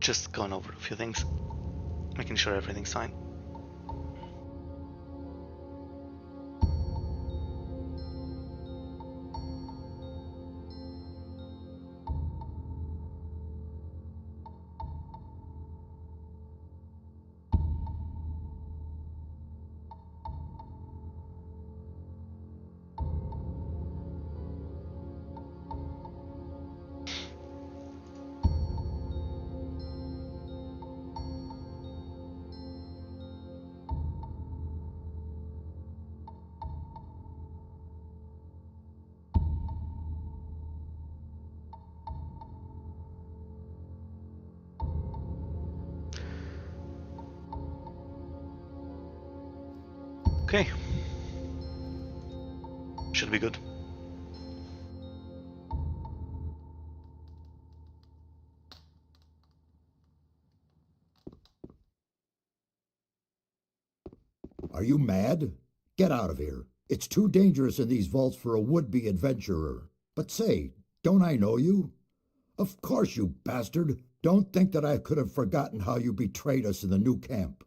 just going over a few things, making sure everything's fine. Okay. Should be good. Are you mad? Get out of here. It's too dangerous in these vaults for a would-be adventurer. But say, don't I know you? Of course, you bastard. Don't think that I could have forgotten how you betrayed us in the new camp.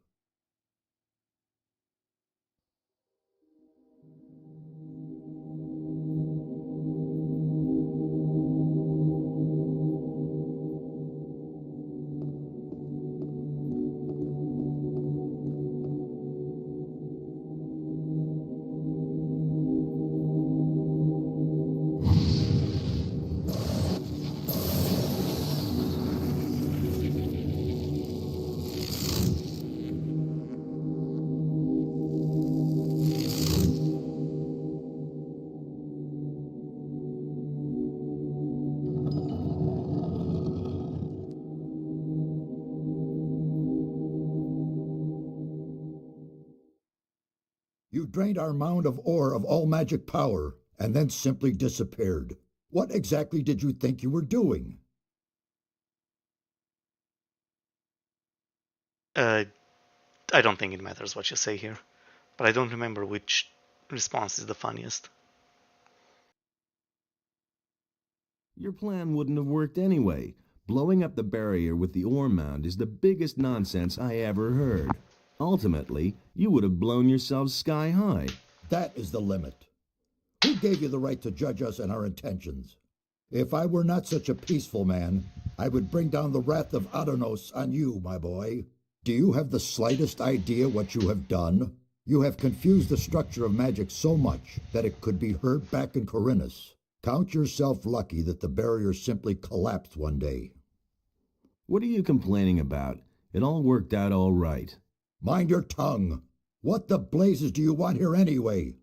You drained our mound of ore of all magic power, and then simply disappeared. What exactly did you think you were doing? I don't think it matters what you say here, but I don't remember which response is the funniest. Your plan wouldn't have worked anyway. Blowing up the barrier with the ore mound is the biggest nonsense I ever heard. Ultimately, you would have blown yourselves sky high. That is the limit. Who gave you the right to judge us and our intentions? If I were not such a peaceful man, I would bring down the wrath of Adonos on you, my boy. Do you have the slightest idea what you have done? You have confused the structure of magic so much that it could be heard back in Corinus. Count yourself lucky that the barrier simply collapsed one day. What are you complaining about? It all worked out all right. Mind your tongue. What the blazes do you want here anyway?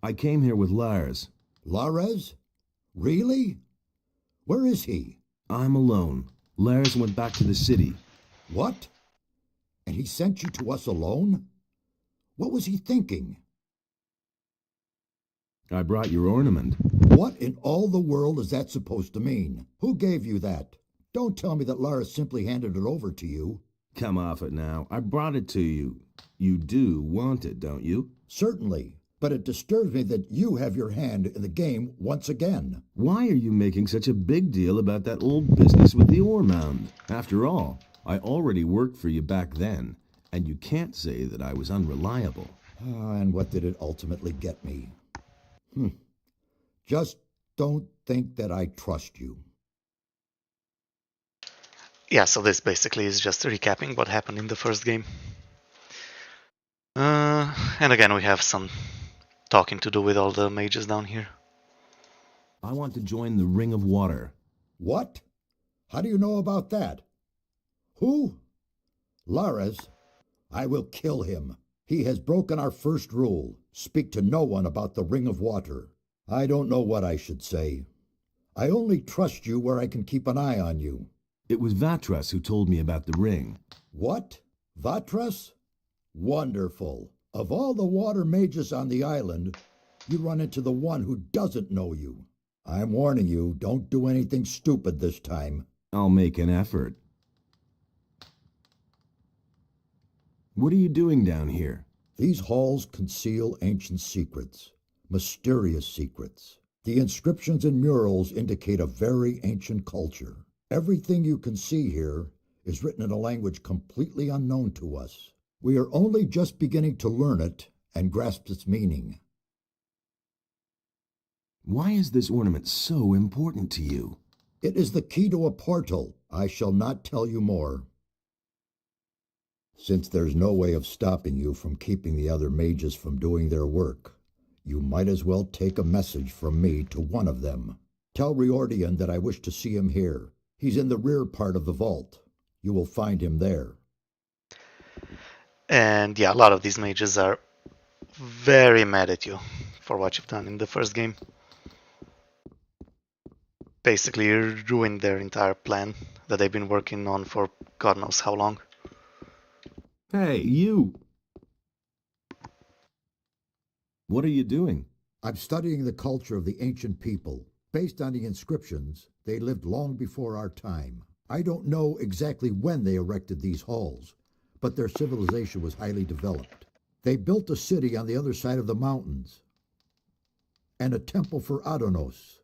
I came here with Lars. Lares? Really? Where is he? I'm alone. Lars went back to the city. What? And he sent you to us alone? What was he thinking? I brought your ornament. What in all the world is that supposed to mean? Who gave you that? Don't tell me that Lars simply handed it over to you. Come off it now. I brought it to you. You do want it, don't you? Certainly, but it disturbs me that you have your hand in the game once again. Why are you making such a big deal about that old business with the ore mound? After all, I already worked for you back then, and you can't say that I was unreliable. And what did it ultimately get me? Just don't think that I trust you. Yeah, so this basically is just recapping what happened in the first game. And again, we have some talking to do with all the mages down here. I want to join the Ring of Water. What? How do you know about that? Who? Lares? I will kill him. He has broken our first rule. Speak to no one about the Ring of Water. I don't know what I should say. I only trust you where I can keep an eye on you. It was Vatras who told me about the ring. What? Vatras? Wonderful. Of all the water mages on the island, you run into the one who doesn't know you. I'm warning you, don't do anything stupid this time. I'll make an effort. What are you doing down here? These halls conceal ancient secrets, mysterious secrets. The inscriptions and murals indicate a very ancient culture. Everything you can see here is written in a language completely unknown to us. We are only just beginning to learn it and grasp its meaning. Why is this ornament so important to you? It is the key to a portal. I shall not tell you more. Since there's no way of stopping you from keeping the other mages from doing their work, you might as well take a message from me to one of them. Tell Riordian that I wish to see him here. He's in the rear part of the vault. You will find him there. And yeah, a lot of these mages are very mad at you for what you've done in the first game. Basically ruined their entire plan that they've been working on for God knows how long. Hey, you! What are you doing? I'm studying the culture of the ancient people. Based on the inscriptions, they lived long before our time. I don't know exactly when they erected these halls, but their civilization was highly developed. They built a city on the other side of the mountains, and a temple for Adonos.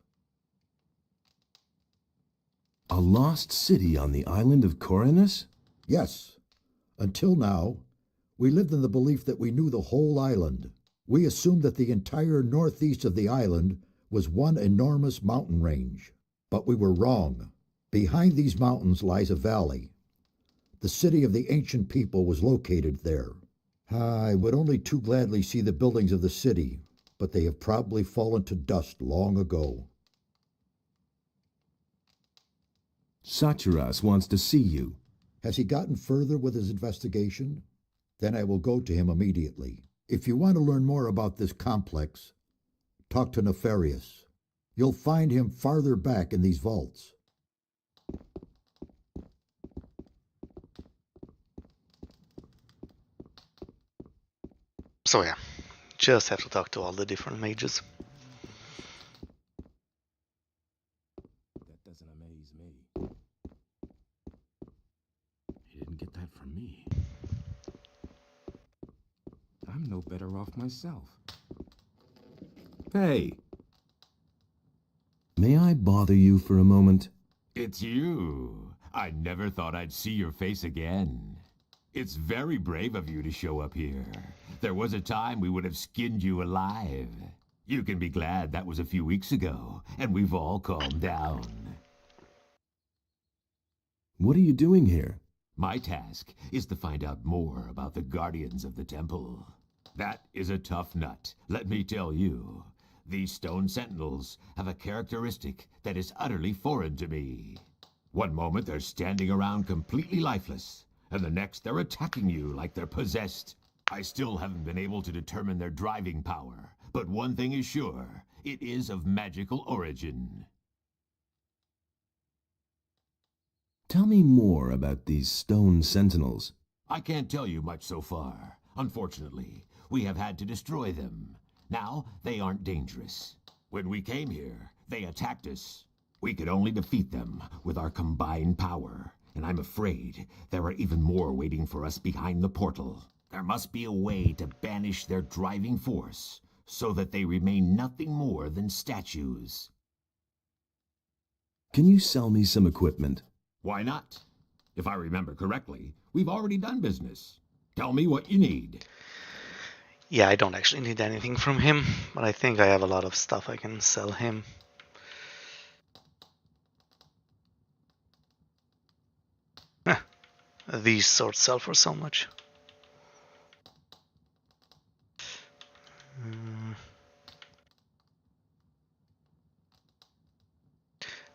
A lost city on the island of Corinus? Yes. Until now, we lived in the belief that we knew the whole island. We assumed that the entire northeast of the island was one enormous mountain range. But we were wrong. Behind these mountains lies a valley. The city of the ancient people was located there. I would only too gladly see the buildings of the city, but they have probably fallen to dust long ago. Satyras wants to see you. Has he gotten further with his investigation? Then I will go to him immediately. If you want to learn more about this complex, talk to Nefarious. You'll find him farther back in these vaults. So yeah, just have to talk to all the different mages. That doesn't amaze me. He didn't get that from me. I'm no better off myself. Hey! May I bother you for a moment? It's you. I never thought I'd see your face again. It's very brave of you to show up here. There was a time we would have skinned you alive. You can be glad that was a few weeks ago, and we've all calmed down. What are you doing here? My task is to find out more about the Guardians of the Temple. That is a tough nut, let me tell you. These stone sentinels have a characteristic that is utterly foreign to me. One moment they're standing around completely lifeless, and the next they're attacking you like they're possessed. I still haven't been able to determine their driving power, but one thing is sure, it is of magical origin. Tell me more about these stone sentinels. I can't tell you much so far. Unfortunately, we have had to destroy them. Now, they aren't dangerous. When we came here, they attacked us. We could only defeat them with our combined power, and I'm afraid there are even more waiting for us behind the portal. There must be a way to banish their driving force, so that they remain nothing more than statues. Can you sell me some equipment? Why not? If I remember correctly, we've already done business. Tell me what you need. Yeah, I don't actually need anything from him, but I think I have a lot of stuff I can sell him. These swords sell for so much.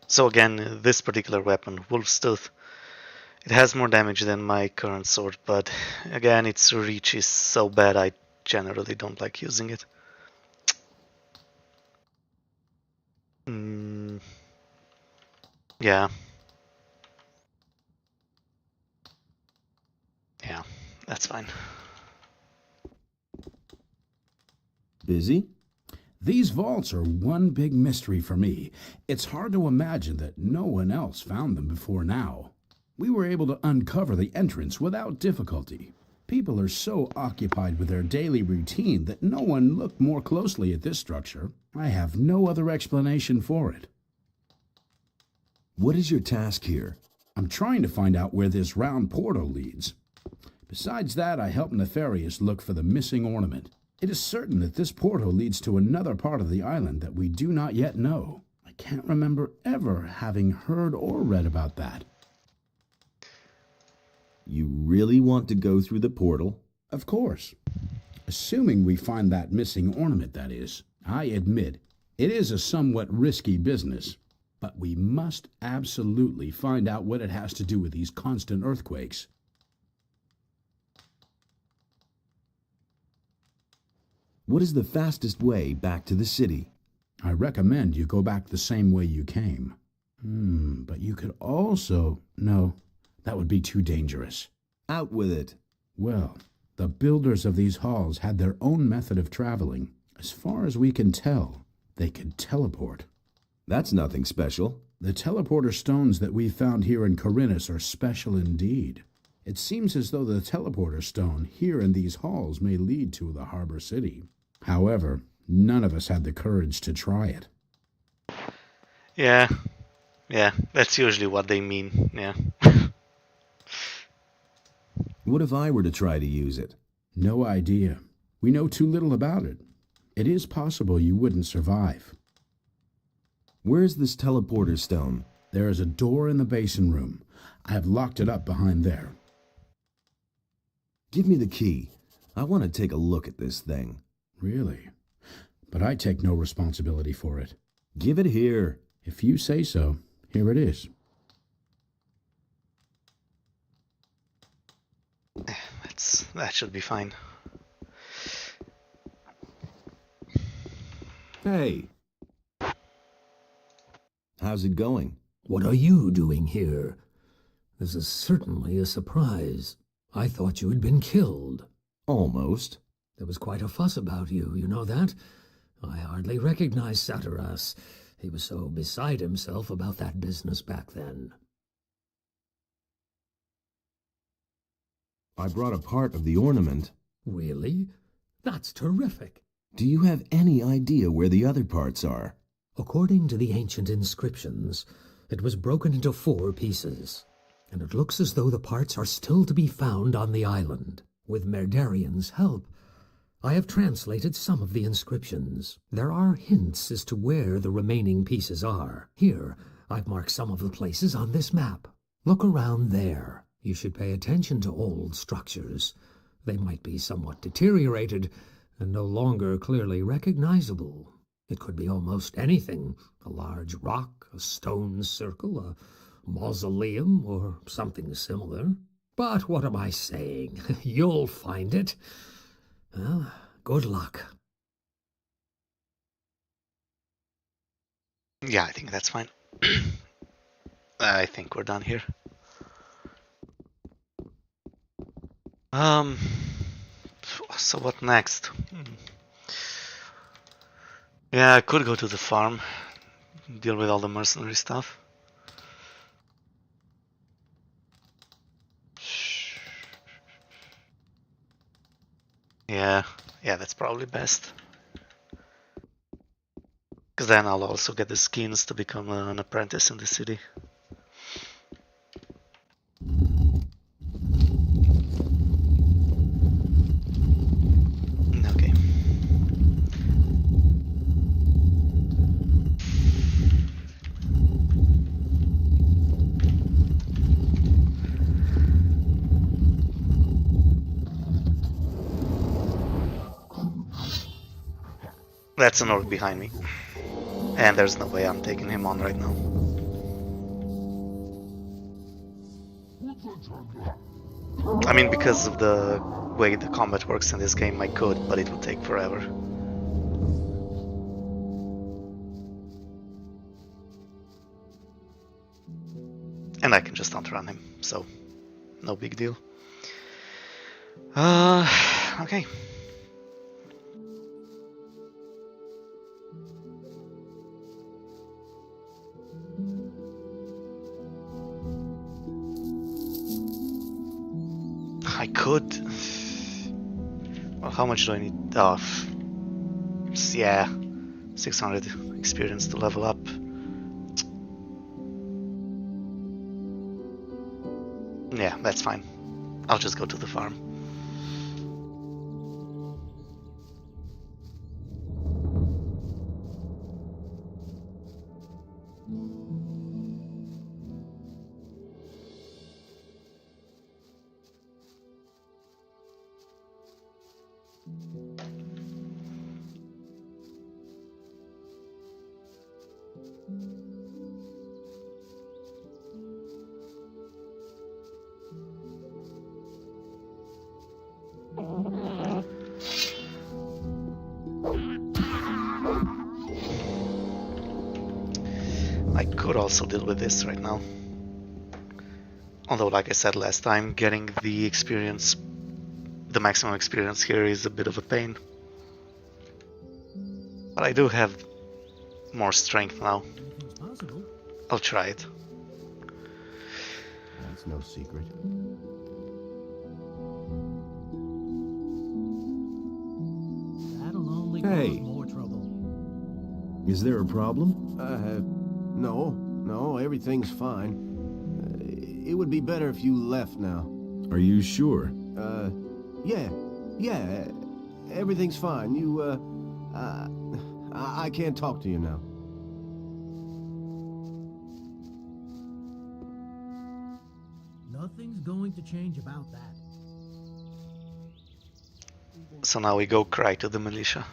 So again, this particular weapon, Wolf's Tooth, it has more damage than my current sword, but again, its reach is so bad I generally don't like using it. Yeah. Yeah, that's fine. Busy? These vaults are one big mystery for me. It's hard to imagine that no one else found them before now. We were able to uncover the entrance without difficulty. People are so occupied with their daily routine that no one looked more closely at this structure. I have no other explanation for it. What is your task here? I'm trying to find out where this round portal leads. Besides that, I helped Nefarious look for the missing ornament. It is certain that this portal leads to another part of the island that we do not yet know. I can't remember ever having heard or read about that. You really want to go through the portal? Of course. Assuming we find that missing ornament, that is. I admit, it is a somewhat risky business. But we must absolutely find out what it has to do with these constant earthquakes. What is the fastest way back to the city? I recommend you go back the same way you came. But you could also... No, that would be too dangerous. Out with it. Well, the builders of these halls had their own method of traveling. As far as we can tell, they could teleport. That's nothing special. The teleporter stones that we found here in Corinus are special indeed. It seems as though the teleporter stone here in these halls may lead to the harbor city. However, none of us had the courage to try it. Yeah, that's usually what they mean, yeah. What if I were to try to use it? No idea. We know too little about it. It is possible you wouldn't survive. Where's this teleporter stone? There is a door in the basin room. I have locked it up behind there. Give me the key. I want to take a look at this thing. Really? But I take no responsibility for it. Give it here. If you say so, here it is. That should be fine. Hey. How's it going? What are you doing here? This is certainly a surprise. I thought you had been killed. Almost. There was quite a fuss about you, you know that? I hardly recognized Satiras. He was so beside himself about that business back then. I brought a part of the ornament. Really? That's terrific. Do you have any idea where the other parts are? According to the ancient inscriptions, it was broken into 4 pieces, and it looks as though the parts are still to be found on the island. With Merdarian's help, I have translated some of the inscriptions. There are hints as to where the remaining pieces are. Here, I've marked some of the places on this map. Look around there. You should pay attention to old structures. They might be somewhat deteriorated and no longer clearly recognizable. It could be almost anything. A large rock, a stone circle, a mausoleum, or something similar. But what am I saying? You'll find it. Well, good luck. Yeah, I think that's fine. I think we're done here. So what next? Yeah, I could go to the farm, deal with all the mercenary stuff. Yeah, that's probably best. Because then I'll also get the skins to become an apprentice in the city. Okay. That's an orc behind me. And there's no way I'm taking him on right now. I mean, because of the way the combat works in this game, I could, but it would take forever. And I can just outrun him, so no big deal. Okay. I could. Well, how much do I need? Oh, yeah, 600 experience to level up. Yeah, that's fine. I'll just go to the farm. I could also deal with this right now. Although, like I said last time, getting the experience, the maximum experience here is a bit of a pain. But I do have more strength now. I'll try it. That's no secret. That'll only Hey. cause more trouble. Is there a problem? No, everything's fine. It would be better if you left now. Are you sure? Yeah, everything's fine. I can't talk to you now. Nothing's going to change about that. So now we go cry to the militia.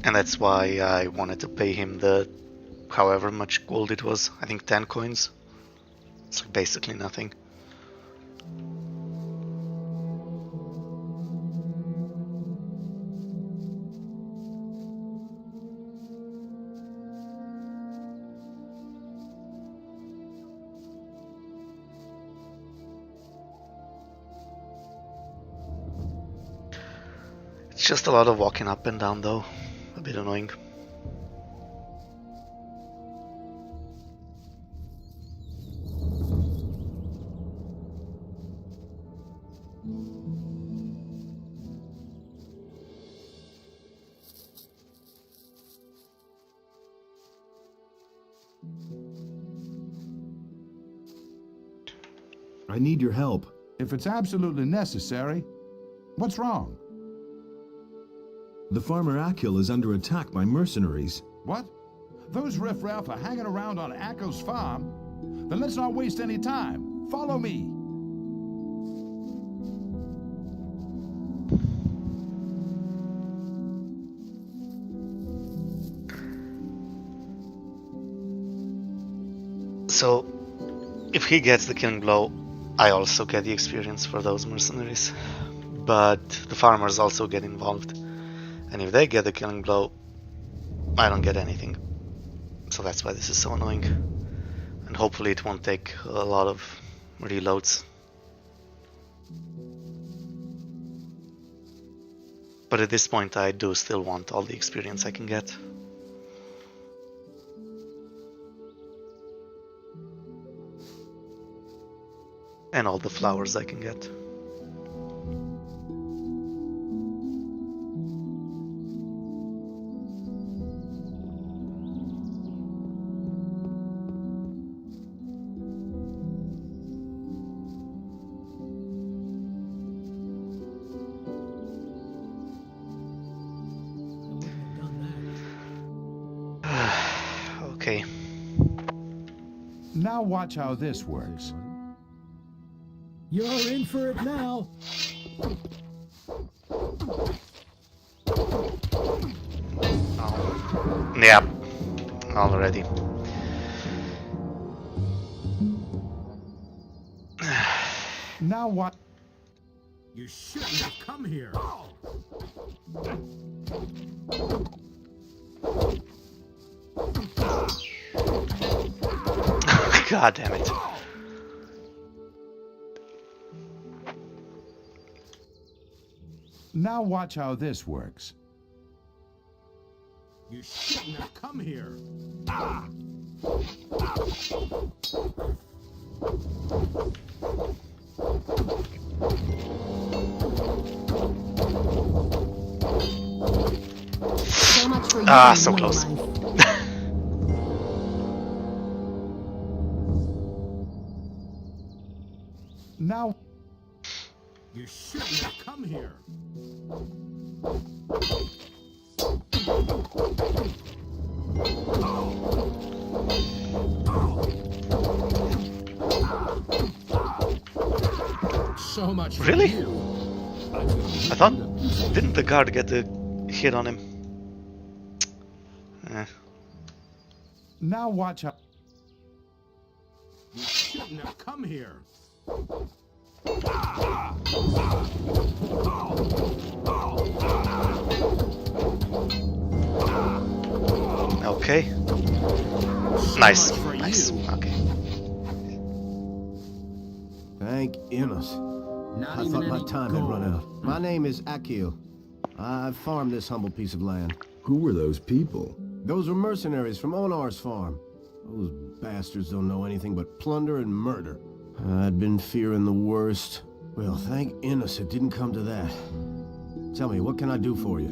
And that's why I wanted to pay him the however much gold it was. I think 10 coins. It's like basically nothing. It's just a lot of walking up and down though. A bit annoying. I need your help. If it's absolutely necessary. What's wrong? The farmer Akil is under attack by mercenaries. What? Those riffraff are hanging around on Akil's farm? Then let's not waste any time. Follow me. So, if he gets the killing blow, I also get the experience for those mercenaries. But the farmers also get involved. And if they get the killing blow, I don't get anything. So that's why this is so annoying. And hopefully it won't take a lot of reloads. But at this point I do still want all the experience I can get. And all the flowers I can get. Okay. Now watch how this works. You're in for it now. Oh. Yeah. Already. Now what? You shouldn't have come here. God damn it. Now watch how this works. You shouldn't have come here. So much for Ah, you, so low close. life. Now... You shouldn't have come here. So much for Really? you. I thought... Didn't the guard get a hit on him? Eh. Now watch out. You shouldn't have come here. Okay. So Nice. much for Nice. you. Okay. Thank Innes. Not I even thought my any time had run gold. out. My name is Akil. I farmed this humble piece of land. Who were those people? Those were mercenaries from Onar's farm. Those bastards don't know anything but plunder and murder. I'd been fearing the worst. Well, thank Innes it didn't come to that. Tell me, what can I do for you?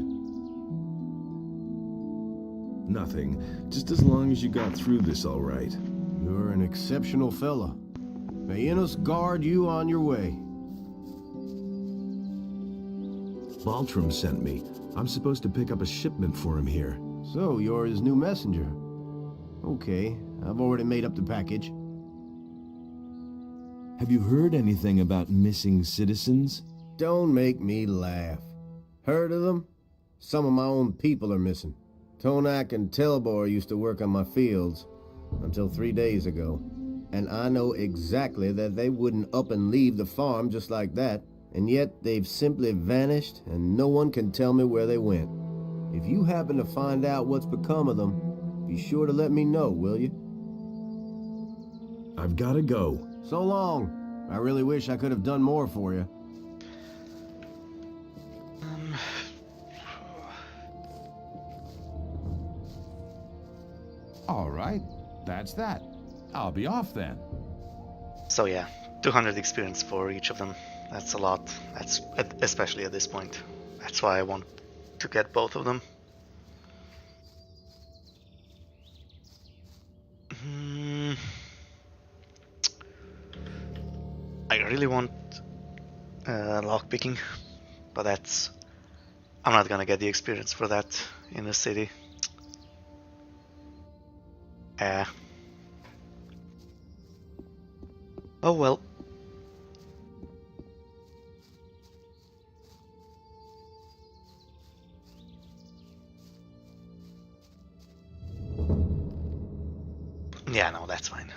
Nothing. Just as long as you got through this all right. You're an exceptional fella. May Innes guard you on your way. Baltram sent me. I'm supposed to pick up a shipment for him here. So, you're his new messenger. Okay, I've already made up the package. Have you heard anything about missing citizens? Don't make me laugh. Heard of them? Some of my own people are missing. Tonak and Telbor used to work on my fields until 3 days ago. And I know exactly that they wouldn't up and leave the farm just like that. And yet they've simply vanished and no one can tell me where they went. If you happen to find out what's become of them, be sure to let me know, will you? I've got to go. So long. I really wish I could have done more for you. All right, that's that. I'll be off then. So yeah, 200 experience for each of them. That's a lot. That's especially at this point. That's why I want to get both of them. I really want lockpicking, but that's... I'm not gonna get the experience for that in the city. Oh well. Yeah, no, that's fine.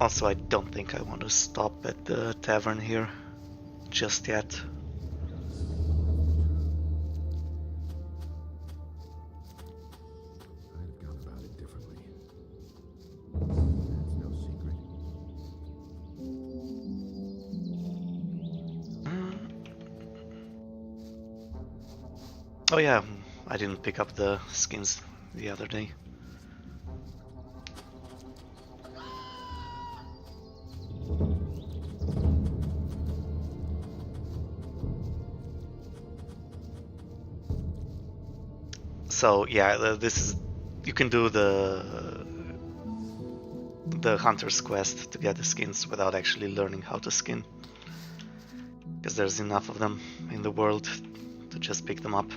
Also, I don't think I want to stop at the tavern here just yet. I'd have gone about it differently. That's no secret. Oh yeah, I didn't pick up the skins the other day. So yeah, this is... you can do the hunter's quest to get the skins without actually learning how to skin, because there's enough of them in the world to just pick them up.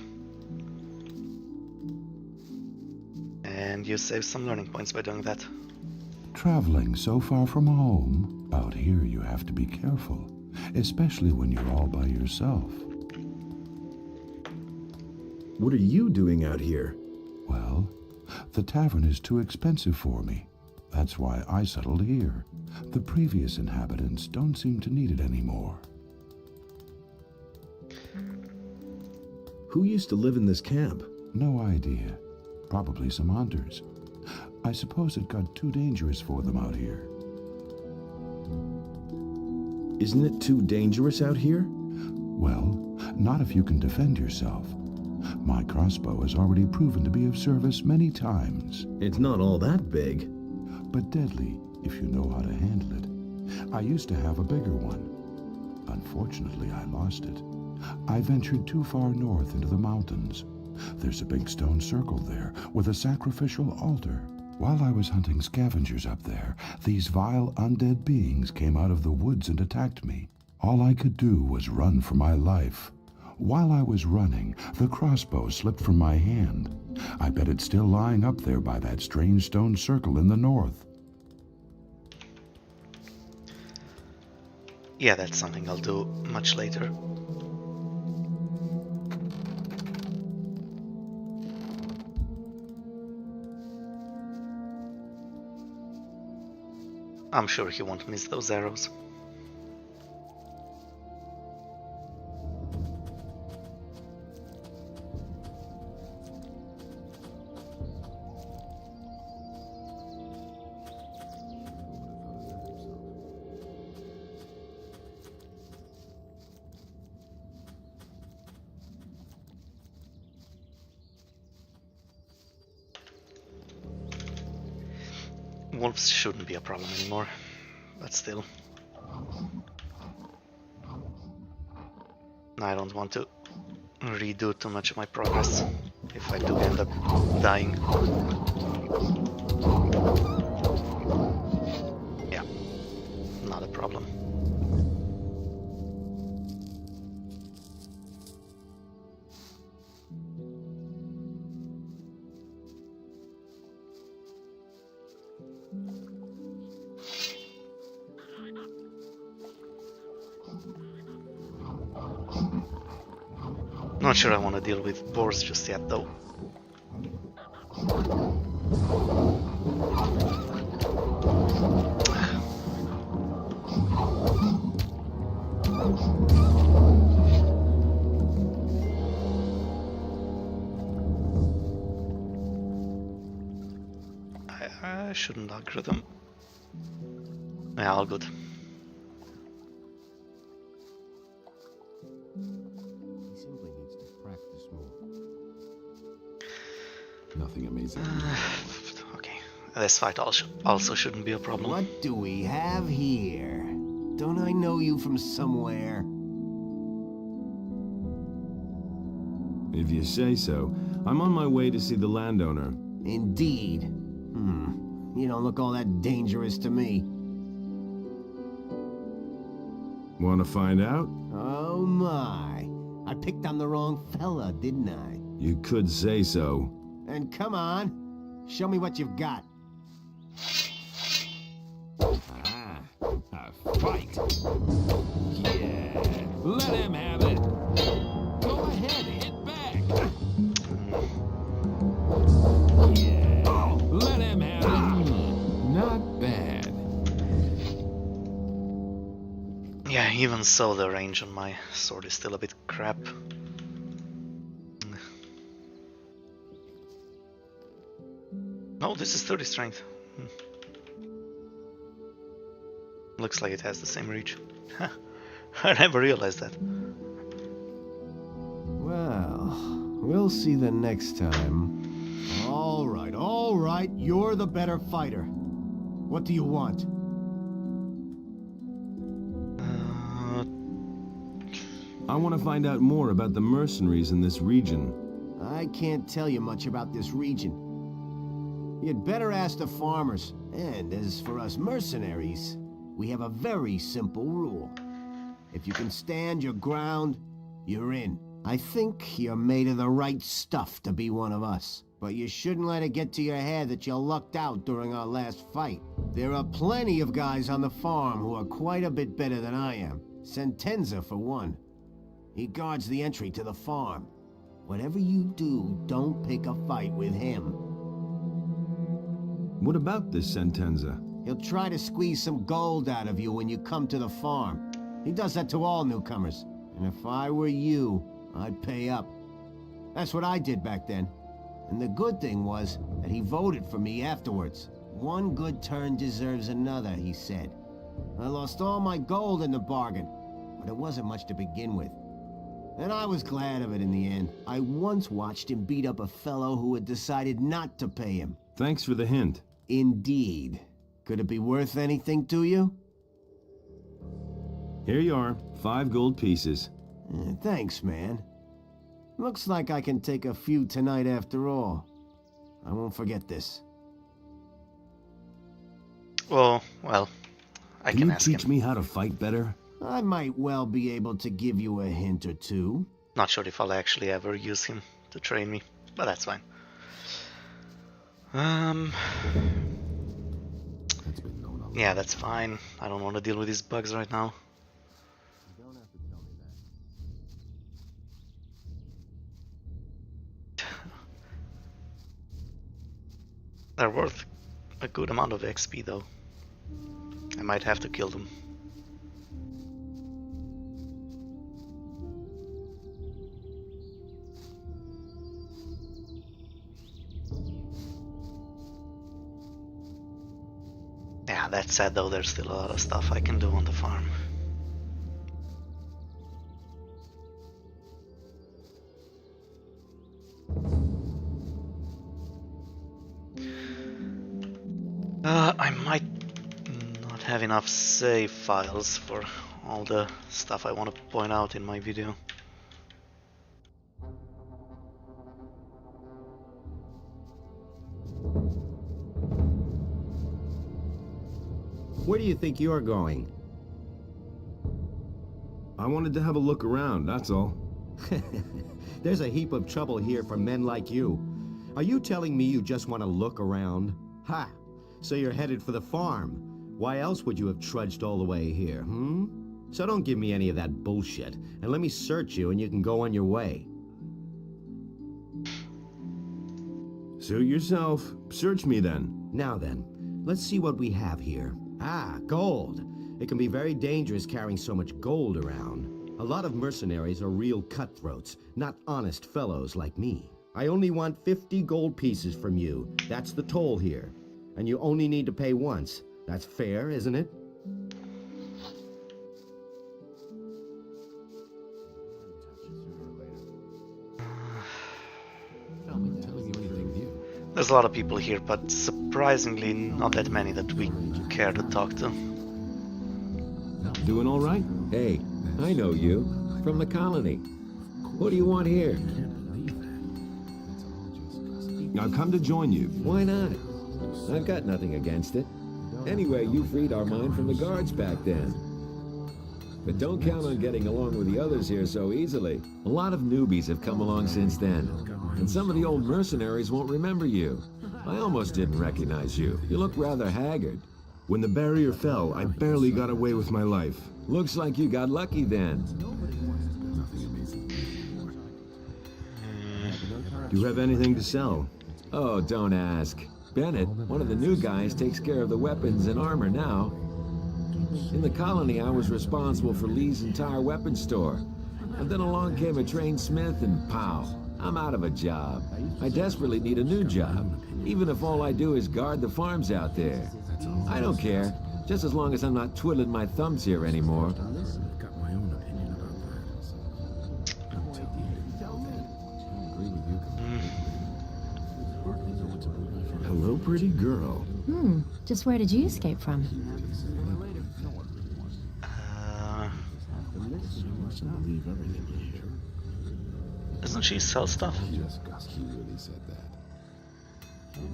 And you save some learning points by doing that. Traveling so far from home, out here you have to be careful, especially when you're all by yourself. What are you doing out here? Well, the tavern is too expensive for me. That's why I settled here. The previous inhabitants don't seem to need it anymore. Who used to live in this camp? No idea. Probably some hunters. I suppose it got too dangerous for them out here. Isn't it too dangerous out here? Well, not if you can defend yourself. My crossbow has already proven to be of service many times. It's not all that big. But deadly if you know how to handle it. I used to have a bigger one. Unfortunately, I lost it. I ventured too far north into the mountains. There's a big stone circle there with a sacrificial altar. While I was hunting scavengers up there, these vile undead beings came out of the woods and attacked me. All I could do was run for my life. While I was running, the crossbow slipped from my hand. I bet it's still lying up there by that strange stone circle in the north. Yeah, that's something I'll do much later. I'm sure he won't miss those arrows. Wolves shouldn't be a problem anymore, but still. I don't want to redo too much of my progress if I do end up dying. Yeah, not a problem. Not sure I want to deal with boars just yet, though. I shouldn't aggro them. Yeah, all good. Nothing amazing. Okay, this fight also shouldn't be a problem. What do we have here? Don't I know you from somewhere? If you say so. I'm on my way to see the landowner. Indeed. You don't look all that dangerous to me. Want to find out? Oh my. I picked on the wrong fella, didn't I? You could say so. And come on, show me what you've got. Ah, a fight. Yeah, let him have it. Go ahead, hit back. Yeah, let him have it. Not bad. Yeah, even so, the range on my sword is still a bit crap. No, this is 30 strength. Looks like it has the same reach. I never realized that. Well, we'll see the next time. All right, you're the better fighter. What do you want? I want to find out more about the mercenaries in this region. I can't tell you much about this region. You'd better ask the farmers. And as for us mercenaries, we have a very simple rule. If you can stand your ground, you're in. I think you're made of the right stuff to be one of us. But you shouldn't let it get to your head that you lucked out during our last fight. There are plenty of guys on the farm who are quite a bit better than I am. Sentenza, for one. He guards the entry to the farm. Whatever you do, don't pick a fight with him. What about this Sentenza? He'll try to squeeze some gold out of you when you come to the farm. He does that to all newcomers. And if I were you, I'd pay up. That's what I did back then. And the good thing was that he voted for me afterwards. One good turn deserves another, he said. I lost all my gold in the bargain, but it wasn't much to begin with. And I was glad of it in the end. I once watched him beat up a fellow who had decided not to pay him. Thanks for the hint. Indeed. Could it be worth anything to you? Here you are, 5 gold pieces. Thanks, man. Looks like I can take a few tonight after all. I won't forget this. Oh, well, I Can can you ask teach him. me how to fight better? I might well be able to give you a hint or two. Not sure if I'll actually ever use him to train me, but that's fine. Yeah, that's fine. I don't want to deal with these bugs right now. They're worth a good amount of XP though. I might have to kill them. Yeah, that said though, there's still a lot of stuff I can do on the farm. I might not have enough save files for all the stuff I want to point out in my video. Where do you think you're going? I wanted to have a look around, that's all. There's a heap of trouble here for men like you. Are you telling me you just want to look around? Ha! So you're headed for the farm. Why else would you have trudged all the way here, hmm? So don't give me any of that bullshit, and let me search you and you can go on your way. Suit yourself. Search me then. Now then, let's see what we have here. Ah, gold. It can be very dangerous carrying so much gold around. A lot of mercenaries are real cutthroats, not honest fellows like me. I only want 50 gold pieces from you. That's the toll here. And you only need to pay once. That's fair, isn't it? There's a lot of people here, but surprisingly not that many that we care to talk to. Doing all right? Hey, I know you. From the colony. What do you want here? I've come to join you. Why not? I've got nothing against it. Anyway, you freed our mine from the guards back then. But don't count on getting along with the others here so easily. A lot of newbies have come along since then. And some of the old mercenaries won't remember you. I almost didn't recognize you. You look rather haggard. When the barrier fell, I barely got away with my life. Looks like you got lucky then. Do you have anything to sell? Oh, don't ask. Bennett, one of the new guys, takes care of the weapons and armor now. In the colony, I was responsible for Lee's entire weapons store. And then along came a trained smith and pow, I'm out of a job. I desperately need a new job, even if all I do is guard the farms out there. I don't care, just as long as I'm not twiddling my thumbs here anymore. Hello, pretty girl. Just where did you escape from? Doesn't she sell stuff?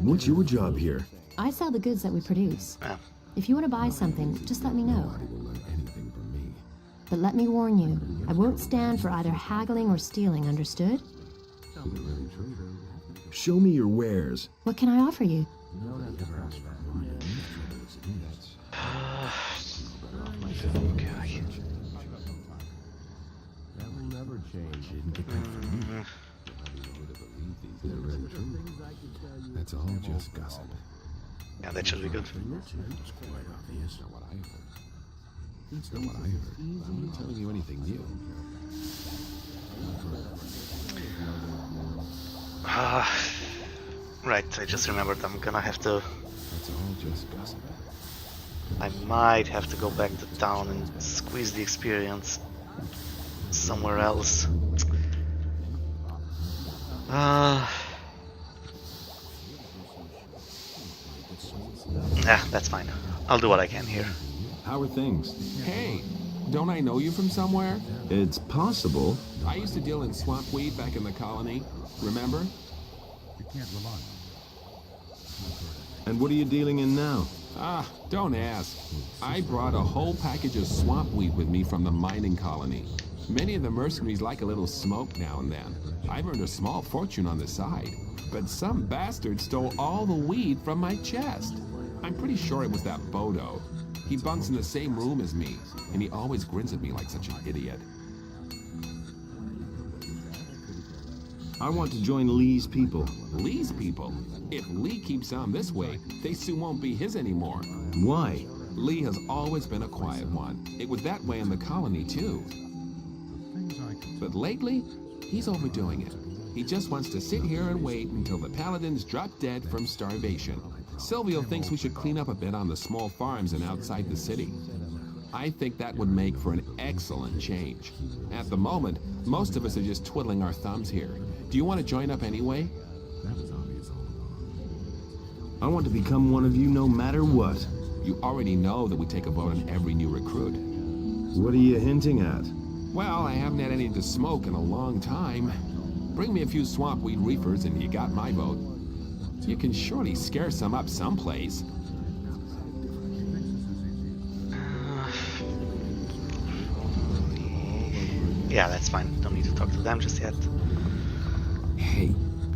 What's your job here? I sell the goods that we produce. Yeah. If you want to buy something, just let me know. But let me warn you, I won't stand for either haggling or stealing, understood? Show me your wares. What can I offer you? That's all just gossip. Yeah, that should be good. It's not what I heard. It's not what I heard. I'm not telling you anything new. Right, I just remembered I'm gonna have to... That's all just gossip. I might have to go back to town and squeeze the experience somewhere else. That's fine. I'll do what I can here. How are things? Hey, don't I know you from somewhere? It's possible. I used to deal in swamp weed back in the colony. Remember? And what are you dealing in now? Ah, don't ask. I brought a whole package of swamp weed with me from the mining colony. Many of the mercenaries like a little smoke now and then. I've earned a small fortune on the side. But some bastard stole all the weed from my chest. I'm pretty sure it was that Bodo. He bunks in the same room as me, and he always grins at me like such an idiot. I want to join Lee's people. Lee's people? If Lee keeps on this way, they soon won't be his anymore. Why? Lee has always been a quiet one. It was that way in the colony, too. But lately, he's overdoing it. He just wants to sit here and wait until the paladins drop dead from starvation. Silvio thinks we should clean up a bit on the small farms and outside the city. I think that would make for an excellent change. At the moment, most of us are just twiddling our thumbs here. Do you want to join up anyway? I want to become one of you no matter what. You already know that we take a vote on every new recruit. What are you hinting at? Well, I haven't had anything to smoke in a long time. Bring me a few swamp weed reefers and you got my vote. You can surely scare some up someplace. Yeah, that's fine. Don't need to talk to them just yet. Hey,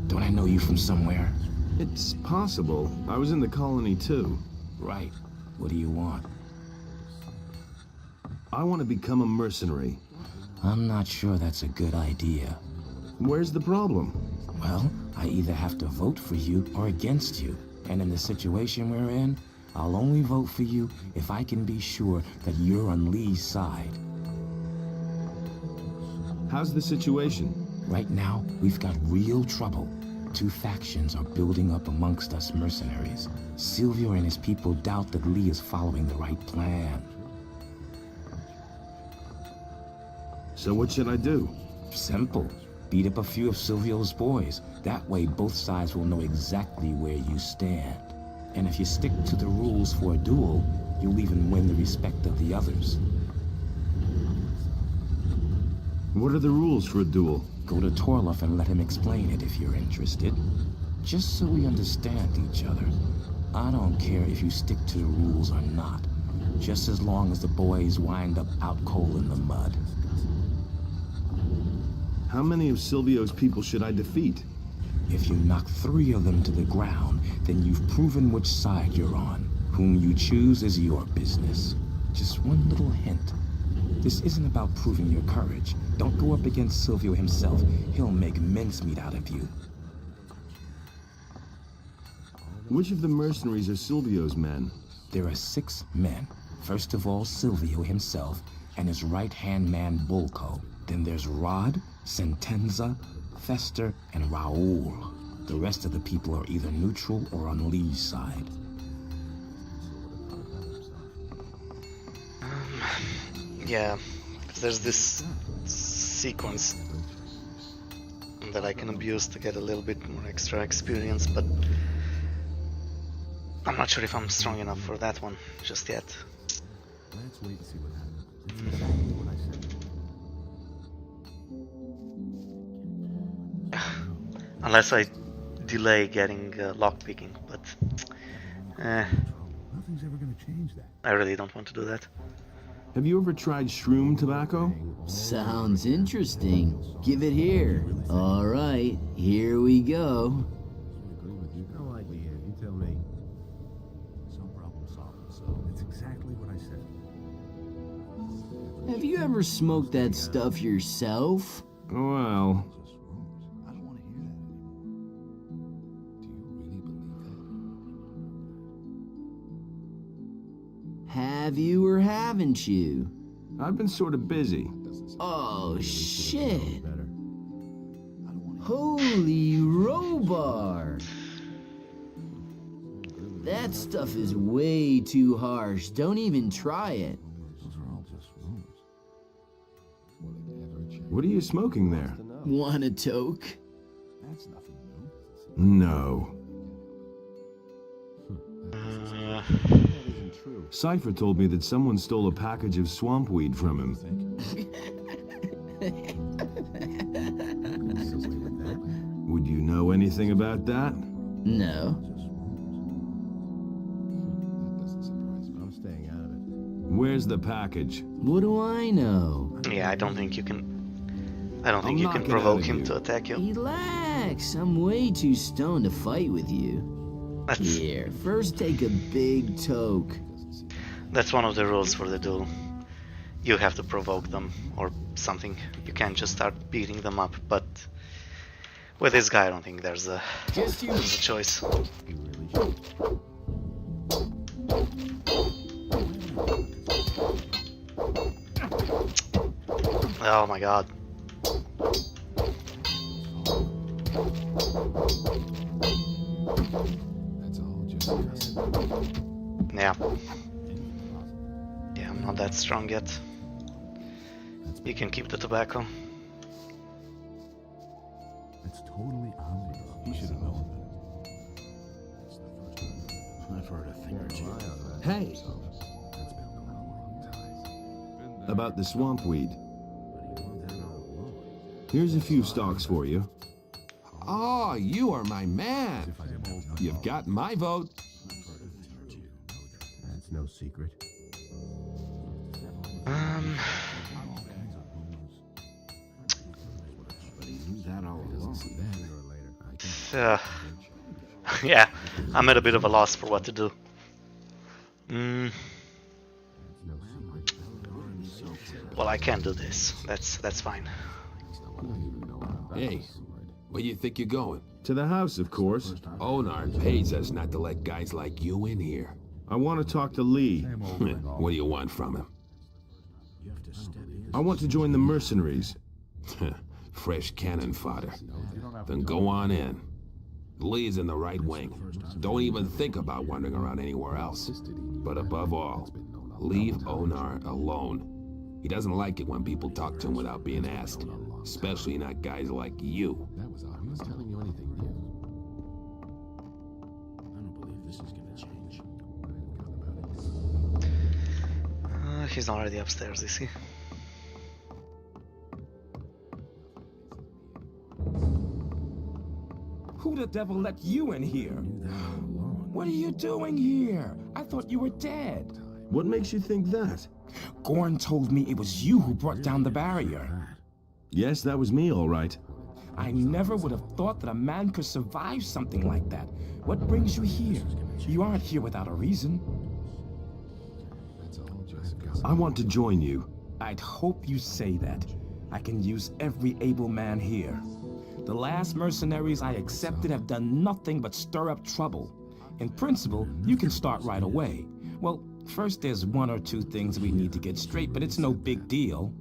don't I know you from somewhere? It's possible. I was in the colony too. Right. What do you want? I want to become a mercenary. I'm not sure that's a good idea. Where's the problem? Well, I either have to vote for you or against you. And in the situation we're in, I'll only vote for you if I can be sure that you're on Lee's side. How's the situation? Right now, we've got real trouble. Two factions are building up amongst us mercenaries. Silvio and his people doubt that Lee is following the right plan. So what should I do? Simple. Beat up a few of Silvio's boys. That way both sides will know exactly where you stand. And if you stick to the rules for a duel, you'll even win the respect of the others. What are the rules for a duel? Go to Torloff and let him explain it if you're interested. Just so we understand each other. I don't care if you stick to the rules or not. Just as long as the boys wind up out cold in the mud. How many of Silvio's people should I defeat? If you knock 3 of them to the ground, then you've proven which side you're on. Whom you choose is your business. Just one little hint. This isn't about proving your courage. Don't go up against Silvio himself. He'll make mincemeat out of you. Which of the mercenaries are Silvio's men? There are 6 men. First of all, Silvio himself and his right-hand man, Bulko. Then there's Rod, Sentenza, Fester, and Raoul. The rest of the people are either neutral or on Lee's side. Yeah, there's this sequence that I can abuse to get a little bit more extra experience, but I'm not sure if I'm strong enough for that one just yet. Let's wait and see what happens. It's exactly what I said. Unless I delay getting lockpicking, but Nothing's ever going to change that. I really don't want to do that. Have you ever tried shroom tobacco? Sounds interesting. Give it here. All right, here we go. Agree with you. No idea. You tell me. Some problem solved. So it's exactly what I said. Have you ever smoked that stuff yourself? Well, I don't want to hear that anymore. Do you really believe that? Have you or haven't you? I've been sort of busy. Oh, shit. Holy robar. That stuff is way too harsh. Don't even try it. Those are all just rumors. Will it ever change? What are you smoking there? Want a toke? That's nothing new. No. That isn't true. Cypher told me that someone stole a package of swamp weed from him. Would you know anything about that? No. I'm staying out of it. Where's the package? What do I know? Yeah, I don't think you can. I don't think I'm you can knocking out provoke of him you. to attack you. Relax, I'm way too stoned to fight with you. That's Here, first take a big toke. that's one of the rules for the duel. You have to provoke them or something. You can't just start beating them up. But with this guy, I don't think there's a choice. Oh my god. Yeah. Yeah, I'm not that strong yet. You can keep the tobacco. It's totally obvious. He should have known that. I've heard a thing or two. Hey, About the swamp weed. Here's a few stalks for you. oh, you are my man. You've got my vote. That's no secret. Yeah, I'm at a bit of a loss for what to do. Well, I can do this. That's fine. Hey, where do you think you're going? To the house, of course. Onar pays us not to let guys like you in here. I want to talk to Lee. What do you want from him? I want to join the mercenaries. Fresh cannon fodder. Then go on in. Lee's in the right wing. Don't even think about wandering around anywhere else. But above all, leave Onar alone. He doesn't like it when people talk to him without being asked. Especially not guys like you. That was odd. He was telling you anything new. I don't believe this is gonna change. He's already upstairs, is he? Who the devil let you in here? What are you doing here? I thought you were dead. What makes you think that? Gorn told me it was you who brought down the barrier. Yes, that was me, all right. I never would have thought that a man could survive something like that. What brings you here? You aren't here without a reason. I want to join you. I'd hope you say that. I can use every able man here. The last mercenaries I accepted have done nothing but stir up trouble. In principle, you can start right away. Well, first there's one or two things we need to get straight, but it's no big deal.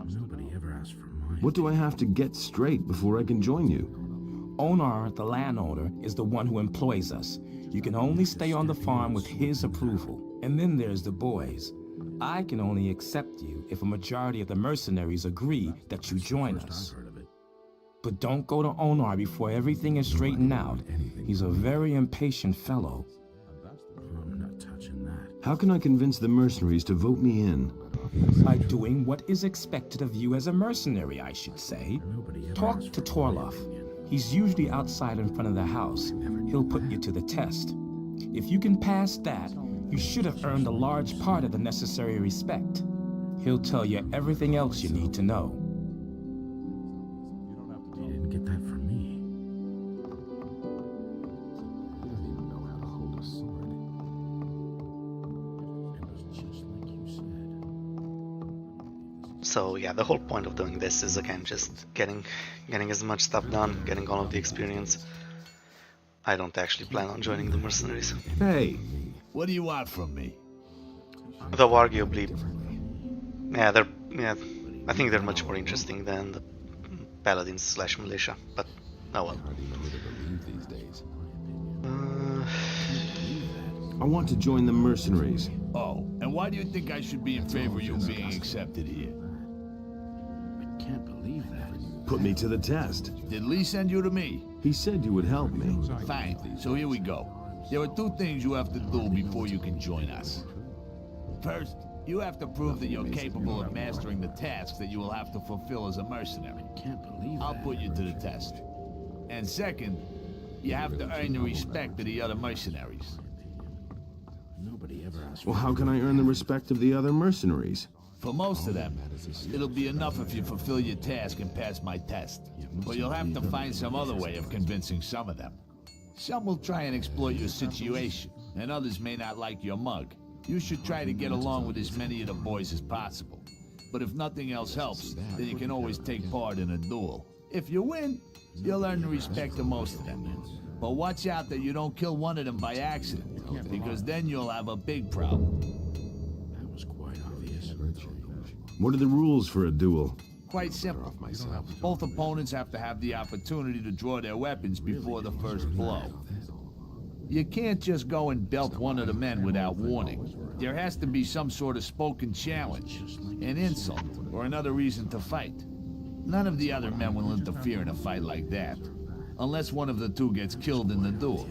Nobody ever asked for mine. What do I have to get straight before I can join you? Onar, the landowner, is the one who employs us. You can only stay on the farm with his approval. And then there's the boys. I can only accept you if a majority of the mercenaries agree that you join us. But don't go to Onar before everything is straightened out. He's a very impatient fellow. I'm not touching that. How can I convince the mercenaries to vote me in? By doing what is expected of you as a mercenary, I should say. Talk to Torloff. He's usually outside in front of the house. He'll put you to the test. If you can pass that, you should have earned a large part of the necessary respect. He'll tell you everything else you need to know. You didn't get that from me. He doesn't even know how to hold a sword. It was just like you said. So yeah, the whole point of doing this is again just getting as much stuff done, getting all of the experience. I don't actually plan on joining the mercenaries. Hey, What do you want from me? Though arguably, yeah, I think they're much more interesting than the paladins slash militia. But oh well. I want to join the mercenaries. Oh, and why do you think I should be in favor of you being accepted here? Can't believe that. Put me to the test. Did Lee send you to me? He said you would help me. Fine. So here we go. There are 2 things you have to do before you can join us. First, you have to prove that you're capable of mastering the tasks that you will have to fulfill as a mercenary. Can't believe I'll put you to the test. And second, you have to earn the respect of the other mercenaries. Nobody ever asked. Well, how can I earn the respect of the other mercenaries? For most of them, it'll be enough if you fulfill your task and pass my test. But you'll have to find some other way of convincing some of them. Some will try and exploit your situation, and others may not like your mug. You should try to get along with as many of the boys as possible. But if nothing else helps, then you can always take part in a duel. If you win, you'll earn the respect of most of them. But watch out that you don't kill one of them by accident, because then you'll have a big problem. That was quite obvious. What are the rules for a duel? Quite simple. Both opponents have to have the opportunity to draw their weapons before the first blow. You can't just go and belt one of the men without warning. There has to be some sort of spoken challenge, an insult, or another reason to fight. None of the other men will interfere in a fight like that, unless one of the 2 gets killed in the duel.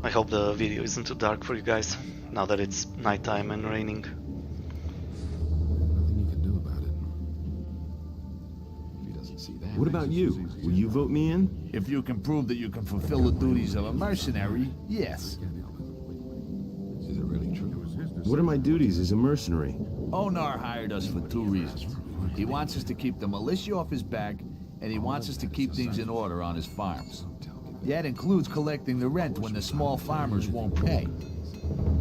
I hope the video isn't too dark for you guys, now that it's nighttime and raining. Nothing you can do about it. If he doesn't see that. What about you? Will you vote me in? If you can prove that you can fulfill the duties of a mercenary, yes. Is it really true? What are my duties as a mercenary? Onar hired us for 2 reasons. He wants us to keep the militia off his back, and he wants us to keep things in order on his farms. That includes collecting the rent when the small farmers won't pay.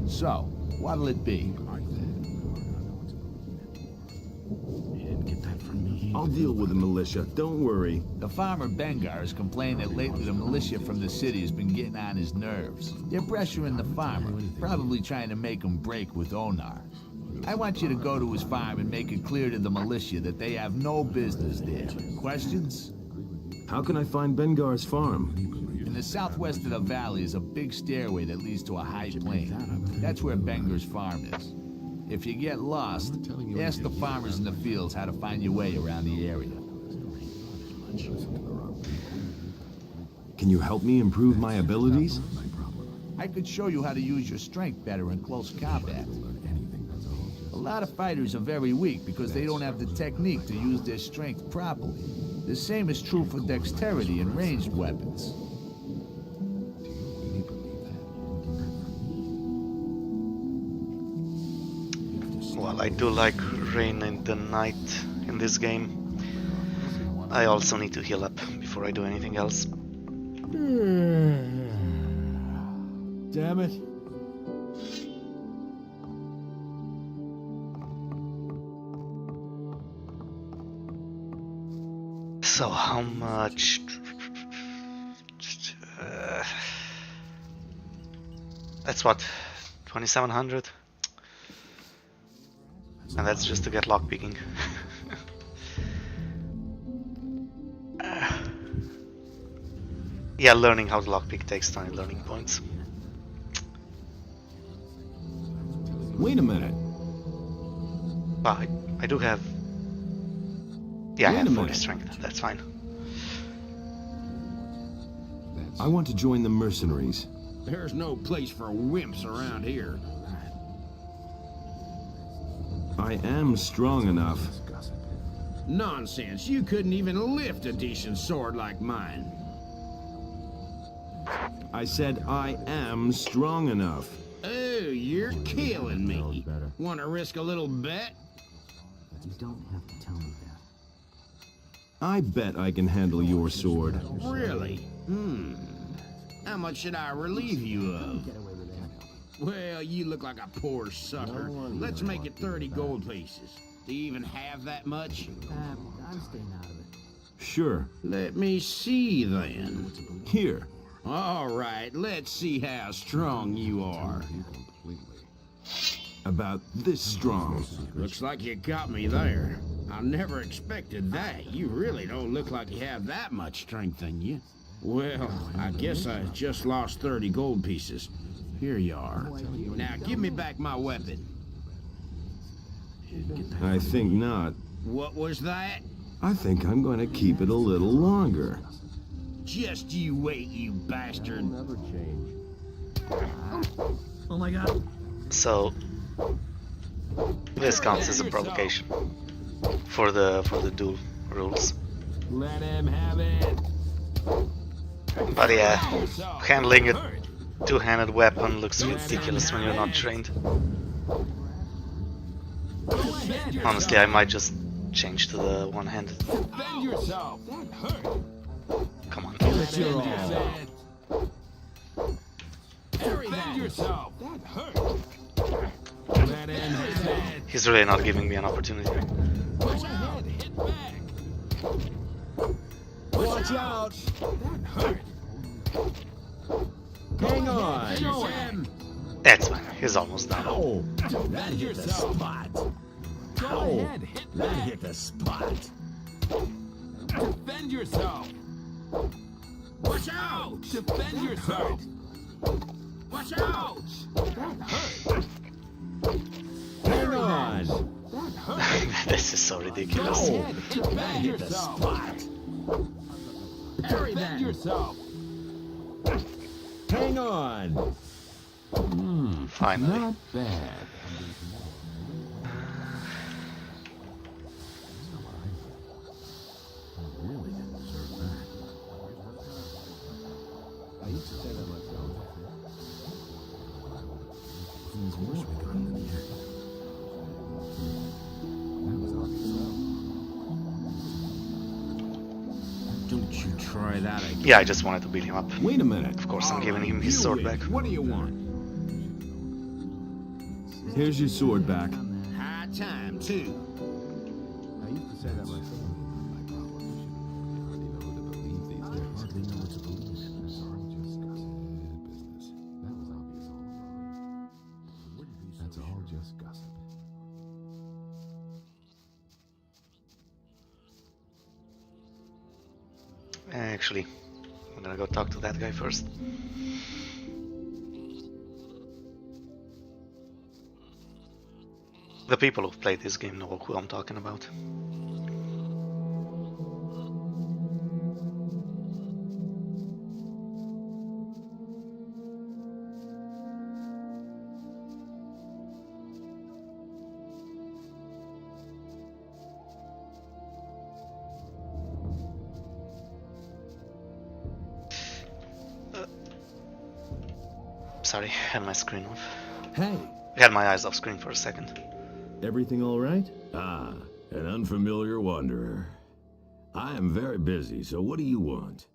So, what'll it be? You didn't get that from me. I'll deal with the militia, don't worry. The farmer Bengar has complained that lately the militia from the city has been getting on his nerves. They're pressuring the farmer, probably trying to make him break with Onar. I want you to go to his farm and make it clear to the militia that they have no business there. Questions? How can I find Bengar's farm? In the southwest of the valley is a big stairway that leads to a high plain. That's where Bengar's farm is. If you get lost, ask the farmers in the fields how to find your way around the area. Can you help me improve my abilities? I could show you how to use your strength better in close combat. A lot of fighters are very weak because they don't have the technique to use their strength properly. The same is true for dexterity and ranged weapons. Well, I do like rain in the night in this game. I also need to heal up before I do anything else. Damn it. So how much? That's what, 2,700, and that's just to get lockpicking. Yeah, learning how to lockpick takes 20 learning points. Wait a minute. Well, I do have. Yeah, I Wait have a 40 minute. strength. That's fine. I want to join the mercenaries. There's no place for wimps around here. I am strong enough. Nonsense. You couldn't even lift a decent sword like mine. I said I am strong enough. Oh, you're killing me. Want to risk a little bet? You don't have to tell me that. I bet I can handle your sword. Really? How much should I relieve you of? Well, you look like a poor sucker. Let's make it 30 gold pieces. Do you even have that much? I'm staying out of it. Sure. Let me see, then. Here. All right, let's see how strong you are. About this strong. Looks like you got me there. I never expected that. You really don't look like you have that much strength in you. Well, I guess I just lost 30 gold pieces. Here you are. Now give me back my weapon. I think not. What was that? I think I'm going to keep it a little longer. Just you wait, you bastard. Never change. Oh my god. So this counts as a provocation for the duel rules. Let him have it. But yeah, handling a two-handed weapon looks ridiculous when you're not trained. Honestly, I might just change to the one-handed. Defend yourself. That hurt. Come on. Let your all. Defend yourself. That hurt. Let him have it. He's really not giving me an opportunity. Go ahead, hit back. Watch out! That hurt. Hang on! Show him. That's fine. He's almost done. Oh, Defend yourself. Go ahead, hit back. hit the spot. Defend yourself. Watch out! Defend yourself. Watch out! That hurt. Hang on! That hurt. This is so ridiculous. Go ahead, defend yourself. Parry Defend yourself. Hang on! Finally. Not bad. I used to say that myself. Don't you try that again. Yeah, I just wanted to beat him up. Wait a minute. Of course, I'm giving him his sword back. What do you want? Here's your sword back. High time, too. I used to say that myself. That's all just gossip. Actually, I'm gonna go talk to that guy first. The people who've played this game know who I'm talking about. Sorry, had my screen off. Hey, Had my eyes off screen for a second. everything all right? Ah, an unfamiliar wanderer. I am very busy, so what do you want?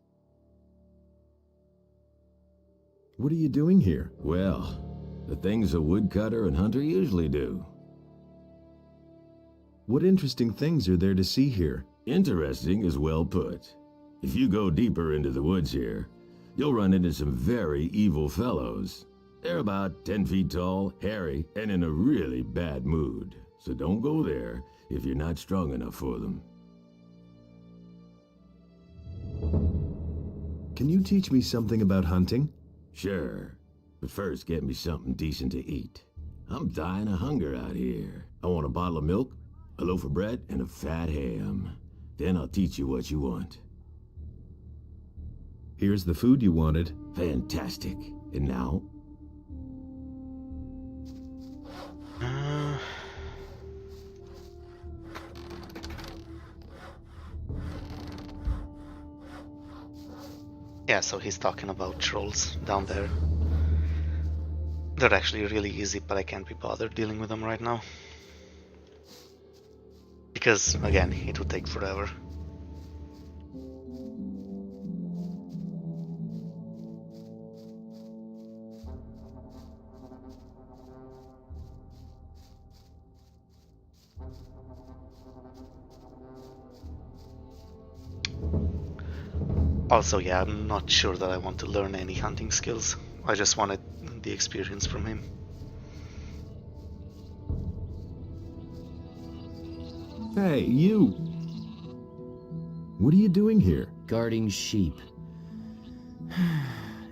What are you doing here? Well, the things a woodcutter and hunter usually do. What interesting things are there to see here? Interesting is well put. If you go deeper into the woods here, you'll run into some very evil fellows. They're about 10 feet tall, hairy, and in a really bad mood. So don't go there if you're not strong enough for them. Can you teach me something about hunting? Sure, but first get me something decent to eat. I'm dying of hunger out here. I want a bottle of milk, a loaf of bread, and a fat ham. Then I'll teach you what you want. Here's the food you wanted. Fantastic. And now? Yeah, so he's talking about trolls down there. They're actually really easy, but I can't be bothered dealing with them right now. Because, again, it would take forever. Also, yeah, I'm not sure that I want to learn any hunting skills. I just wanted the experience from him. Hey, you! What are you doing here? Guarding sheep.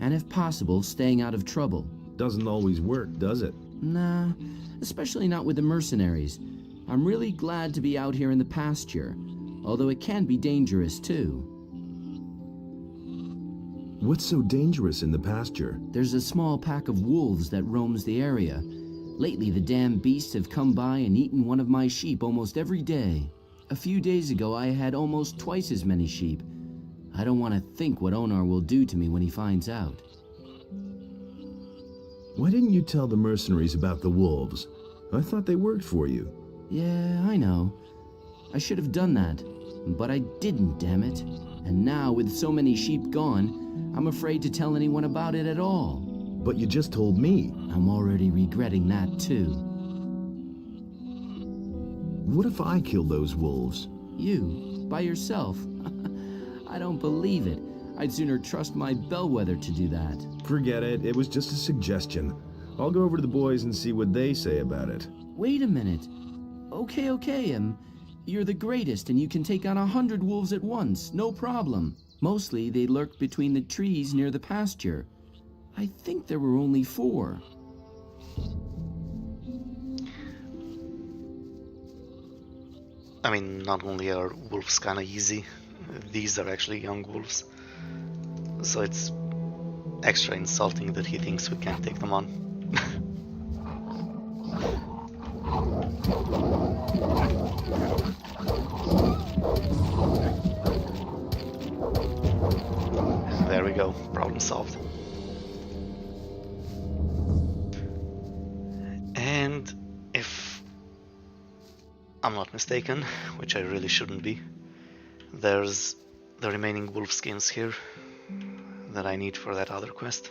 And if possible, staying out of trouble. Doesn't always work, does it? Nah, especially not with the mercenaries. I'm really glad to be out here in the pasture, although it can be dangerous too. What's so dangerous in the pasture? There's a small pack of wolves that roams the area. Lately, the damn beasts have come by and eaten one of my sheep almost every day. A few days ago, I had almost twice as many sheep. I don't want to think what Onar will do to me when he finds out. Why didn't you tell the mercenaries about the wolves? I thought they worked for you. Yeah, I know. I should have done that, but I didn't, damn it. And now, with so many sheep gone, I'm afraid to tell anyone about it at all. But you just told me. I'm already regretting that, too. What if I kill those wolves? You? By yourself? I don't believe it. I'd sooner trust my bellwether to do that. Forget it. It was just a suggestion. I'll go over to the boys and see what they say about it. Wait a minute. Okay. You're the greatest and you can take on 100 wolves at once, no problem. Mostly they lurk between the trees near the pasture. I think there were only 4. I mean, not only are wolves kinda easy, these are actually young wolves. So it's extra insulting that he thinks we can't take them on. There we go, problem solved. And if I'm not mistaken, which I really shouldn't be, there's the remaining wolf skins here that I need for that other quest.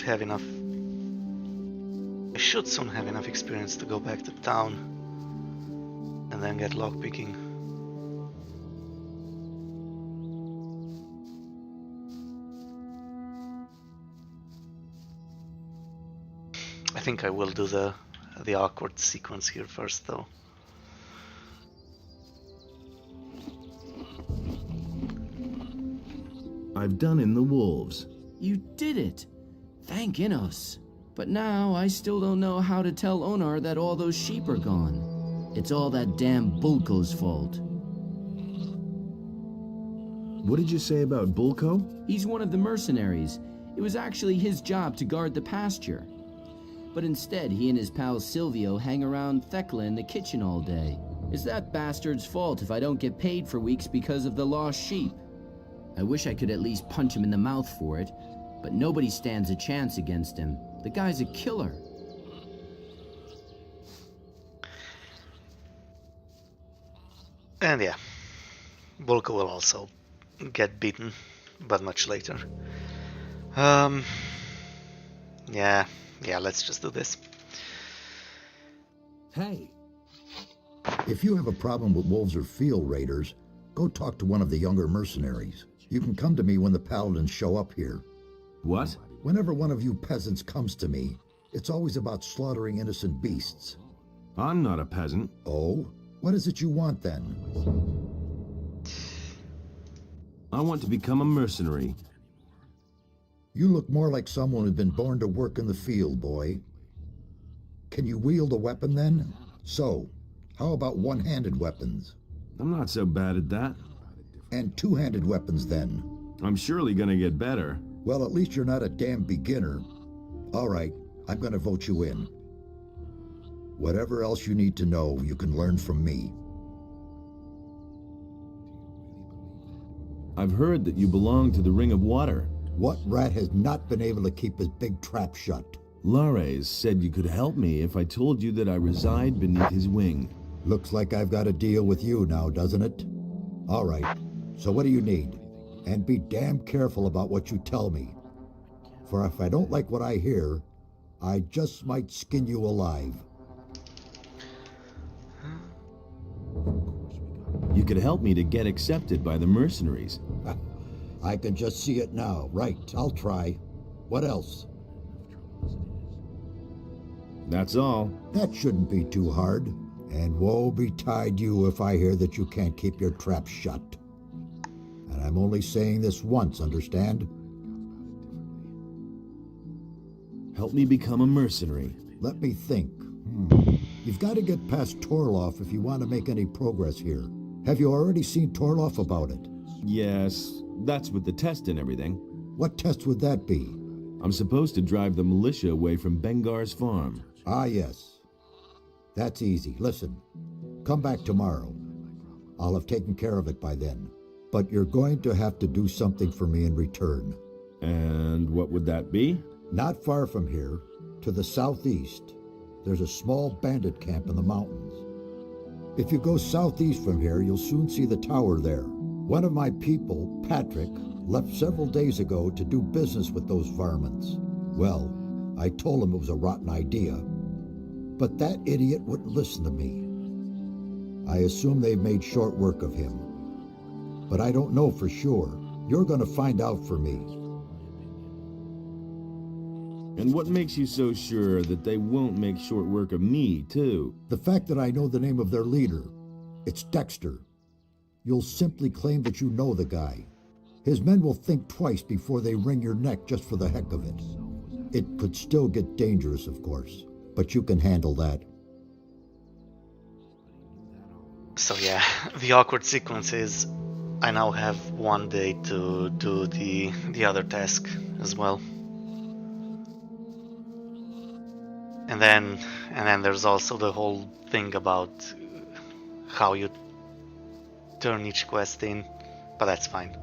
Have enough. I should soon have enough experience to go back to town and then get lockpicking. I think I will do the awkward sequence here first, though. I've done in the wolves. You did it! Thank Innos. But now I still don't know how to tell Onar that all those sheep are gone. It's all that damn Bulko's fault. What did you say about Bulko? He's one of the mercenaries. It was actually his job to guard the pasture. But instead, he and his pal Silvio hang around Thekla in the kitchen all day. It's that bastard's fault if I don't get paid for weeks because of the lost sheep. I wish I could at least punch him in the mouth for it, but nobody stands a chance against him. The guy's a killer. And yeah, Bulko will also get beaten, but much later. Yeah, let's just do this. Hey. If you have a problem with wolves or field raiders, go talk to one of the younger mercenaries. You can come to me when the paladins show up here. What? Whenever one of you peasants comes to me, it's always about slaughtering innocent beasts. I'm not a peasant. Oh? What is it you want, then? I want to become a mercenary. You look more like someone who's been born to work in the field, boy. Can you wield a weapon, then? So, how about one-handed weapons? I'm not so bad at that. And two-handed weapons, then? I'm surely gonna get better. Well, at least you're not a damn beginner. All right, I'm gonna vote you in. Whatever else you need to know, you can learn from me. I've heard that you belong to the Ring of Water. What rat has not been able to keep his big trap shut? Lares said you could help me if I told you that I reside beneath his wing. Looks like I've got a deal with you now, doesn't it? All right, so what do you need? And be damn careful about what you tell me. For if I don't like what I hear, I just might skin you alive. You could help me to get accepted by the mercenaries. I can just see it now. Right, I'll try. What else? That's all. That shouldn't be too hard. And woe betide you if I hear that you can't keep your trap shut. And I'm only saying this once, understand? Help me become a mercenary. Let me think. You've got to get past Torloff if you want to make any progress here. Have you already seen Torloff about it? Yes, that's with the test and everything. What test would that be? I'm supposed to drive the militia away from Bengar's farm. Ah, yes. That's easy. Listen, come back tomorrow. I'll have taken care of it by then. But you're going to have to do something for me in return. And what would that be? Not far from here, to the southeast, there's a small bandit camp in the mountains. If you go southeast from here, you'll soon see the tower there. One of my people, Patrick, left several days ago to do business with those varmints. Well, I told him it was a rotten idea, but that idiot wouldn't listen to me. I assume they've made short work of him, but I don't know for sure. You're going to find out for me. And what makes you so sure that they won't make short work of me, too? The fact that I know the name of their leader. It's Dexter. You'll simply claim that you know the guy. His men will think twice before they wring your neck just for the heck of it. It could still get dangerous, of course, but you can handle that. So yeah, the awkward sequence is I now have one day to do the other task as well. And then there's also the whole thing about how you turn each quest in, but that's fine.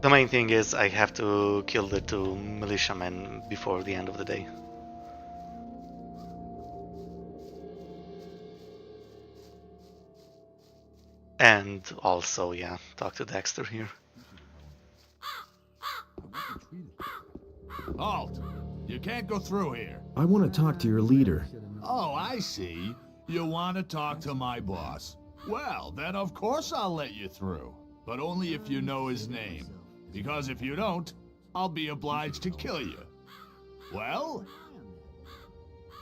The main thing is I have to kill the 2 militiamen before the end of the day. And also, yeah, talk to Dexter here. Halt! You can't go through here. I want to talk to your leader. Oh, I see. You want to talk to my boss. Well, then of course I'll let you through. But only if you know his name. Because if you don't, I'll be obliged to kill you. Well?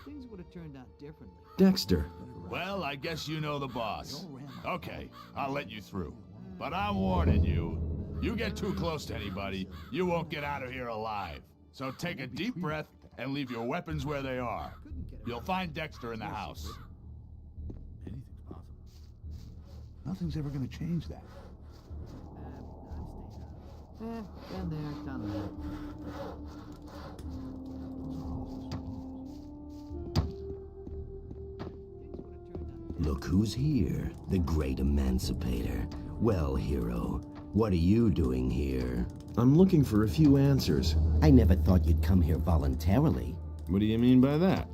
Things would have turned out differently. Dexter. Well, I guess you know the boss. Okay, I'll let you through. But I'm warning you, you get too close to anybody, you won't get out of here alive. So take a deep breath and leave your weapons where they are. You'll find Dexter in the house. Anything's possible. Nothing's ever going to change that. Been there, done that. Look who's here, the great emancipator. Well, hero, what are you doing here? I'm looking for a few answers. I never thought you'd come here voluntarily. What do you mean by that?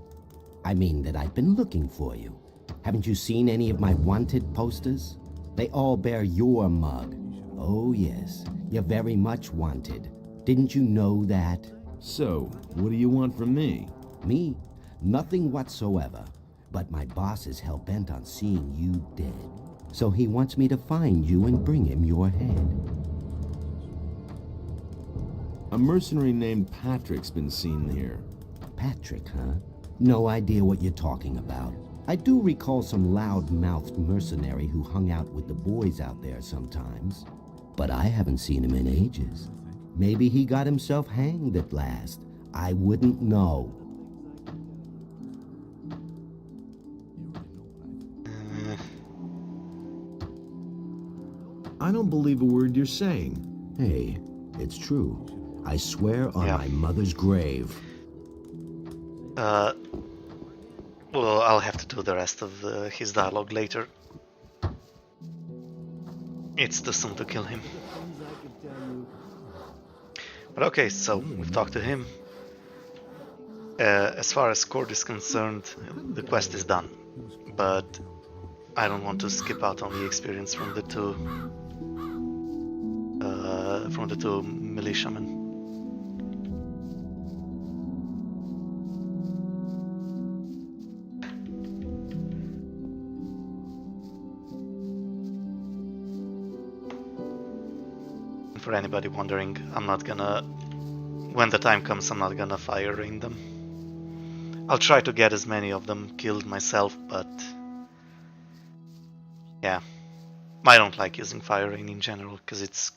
I mean that I've been looking for you. Haven't you seen any of my wanted posters? They all bear your mug. Oh yes, you're very much wanted. Didn't you know that? So, what do you want from me? Me? Nothing whatsoever. But my boss is hell-bent on seeing you dead. So he wants me to find you and bring him your head. A mercenary named Patrick's been seen here. Patrick, huh? No idea what you're talking about. I do recall some loud-mouthed mercenary who hung out with the boys out there sometimes. But I haven't seen him in ages. Maybe he got himself hanged at last. I wouldn't know. I don't believe a word you're saying. Hey, it's true. I swear on my mother's grave. Well, I'll have to do the rest of his dialogue later. It's too soon to kill him. But okay, so we've talked to him. As far as Cord is concerned, the quest is done. But I don't want to skip out on the experience from the two militiamen. For anybody wondering, I'm not gonna when the time comes, I'm not gonna fire rain them. I'll try to get as many of them killed myself, but yeah, I don't like using fire rain in general because it's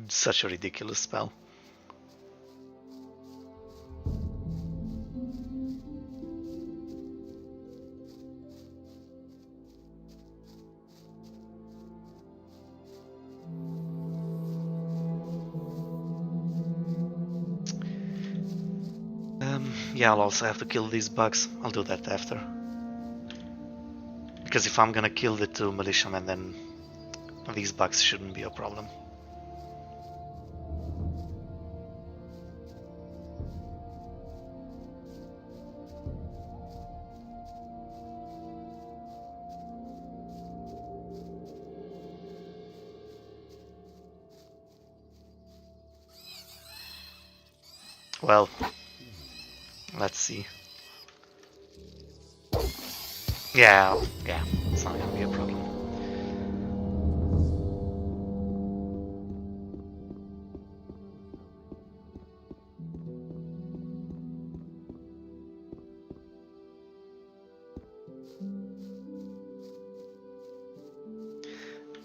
such a ridiculous spell. Yeah, I'll also have to kill these bugs. I'll do that after. Because if I'm gonna kill the two militiamen, then these bugs shouldn't be a problem. Well, let's see. Yeah, it's not gonna be a problem.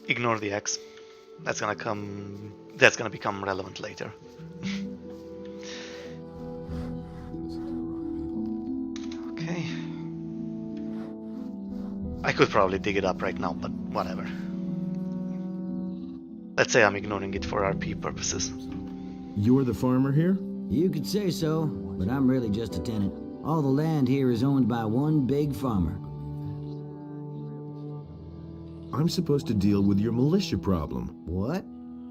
Ignore the X. That's gonna become relevant later. Okay. I could probably dig it up right now, but whatever. Let's say I'm ignoring it for RP purposes. You're the farmer here? You could say so, but I'm really just a tenant. All the land here is owned by one big farmer. I'm supposed to deal with your militia problem. What?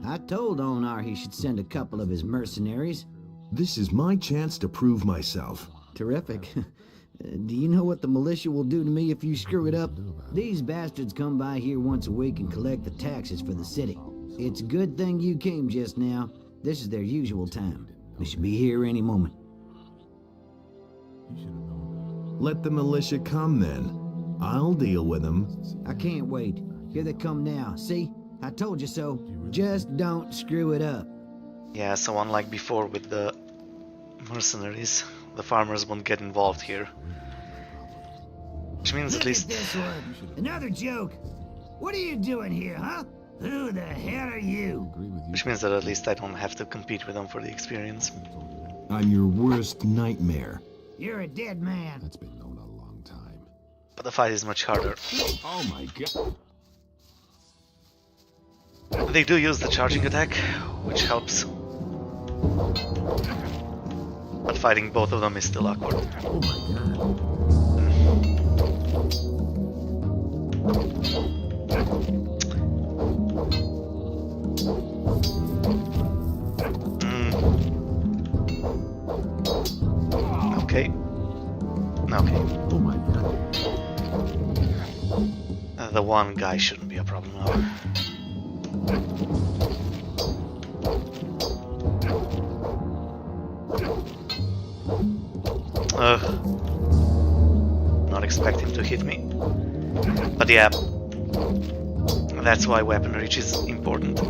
I told Onar he should send a couple of his mercenaries. This is my chance to prove myself. Terrific. Do you know what the militia will do to me if you screw it up? These bastards come by here once a week and collect the taxes for the city. It's a good thing you came just now. This is their usual time. They should be here any moment. Let the militia come then. I'll deal with them. I can't wait. Here they come now. See? I told you so. Just don't screw it up. Yeah, so unlike before with the mercenaries, the farmers won't get involved here. Which means Look at least... this one. Another joke. What are you doing here, huh? Who the hell are you? Which means that at least I don't have to compete with them for the experience. I'm your worst nightmare. You're a dead man. That's been known a long time. But the fight is much harder. Oh my god. They do use the charging attack, which helps. But fighting both of them is still awkward. Oh my god. Okay. Okay. Oh my god. The one guy shouldn't be a problem now. Not expect him to hit me. But yeah, that's why weapon reach is important.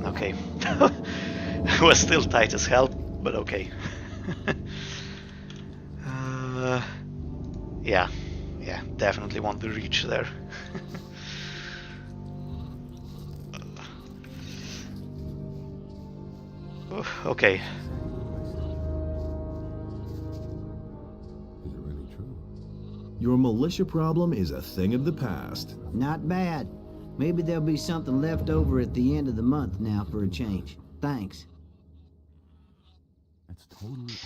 Okay. It was still tight as hell, but okay. Yeah, definitely want the reach there. Okay. Your militia problem is a thing of the past. Not bad. Maybe there'll be something left over at the end of the month now for a change. Thanks. That's totally obvious.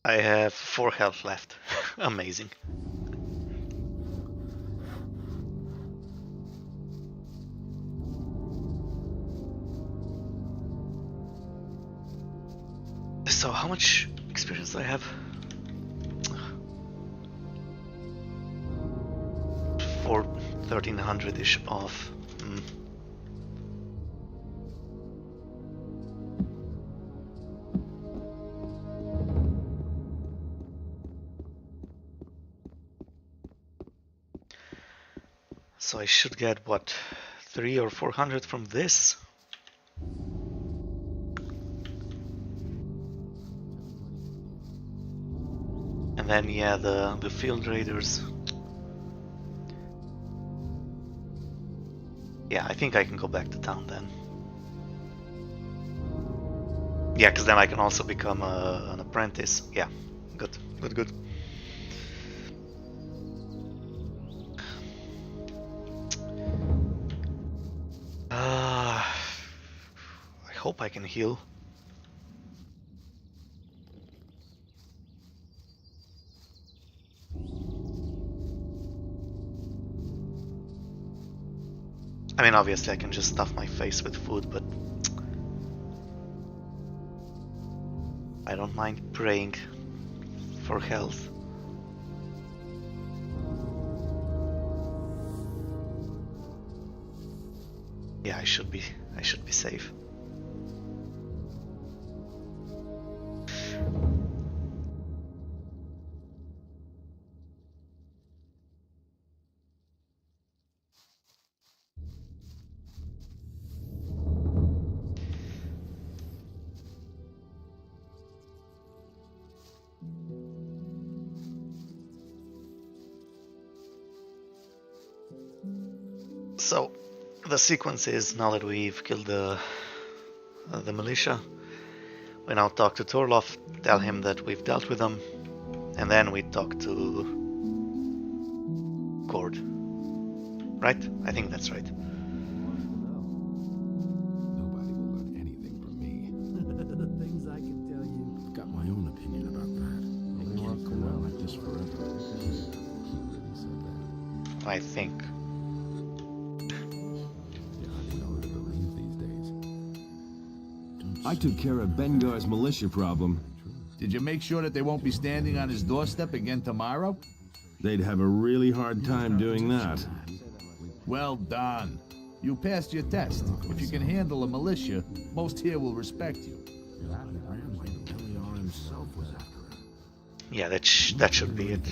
I have 4 health left. Amazing. So how much experience do I have? 1300-ish off. So I should get what, 300 or 400 from this? then yeah, the field raiders. Yeah, I think I can go back to town then. Yeah, because then I can also become an apprentice. Yeah, good, good, good. I hope I can heal. I mean, obviously I can just stuff my face with food, but I don't mind praying for health. Yeah, I should be safe. So, the sequence is, now that we've killed the militia, we now talk to Torloff, tell him that we've dealt with them, and then we talk to Cord. Right? I think that's right. Nobody will learn anything from me. The things I can tell you. I've got my own opinion about that. It can't go on like this forever. I think. I took care of Bengar's militia problem. Did you make sure that they won't be standing on his doorstep again tomorrow? They'd have a really hard time doing that. Well done. You passed your test. If you can handle a militia, most here will respect you. Yeah, that should be it.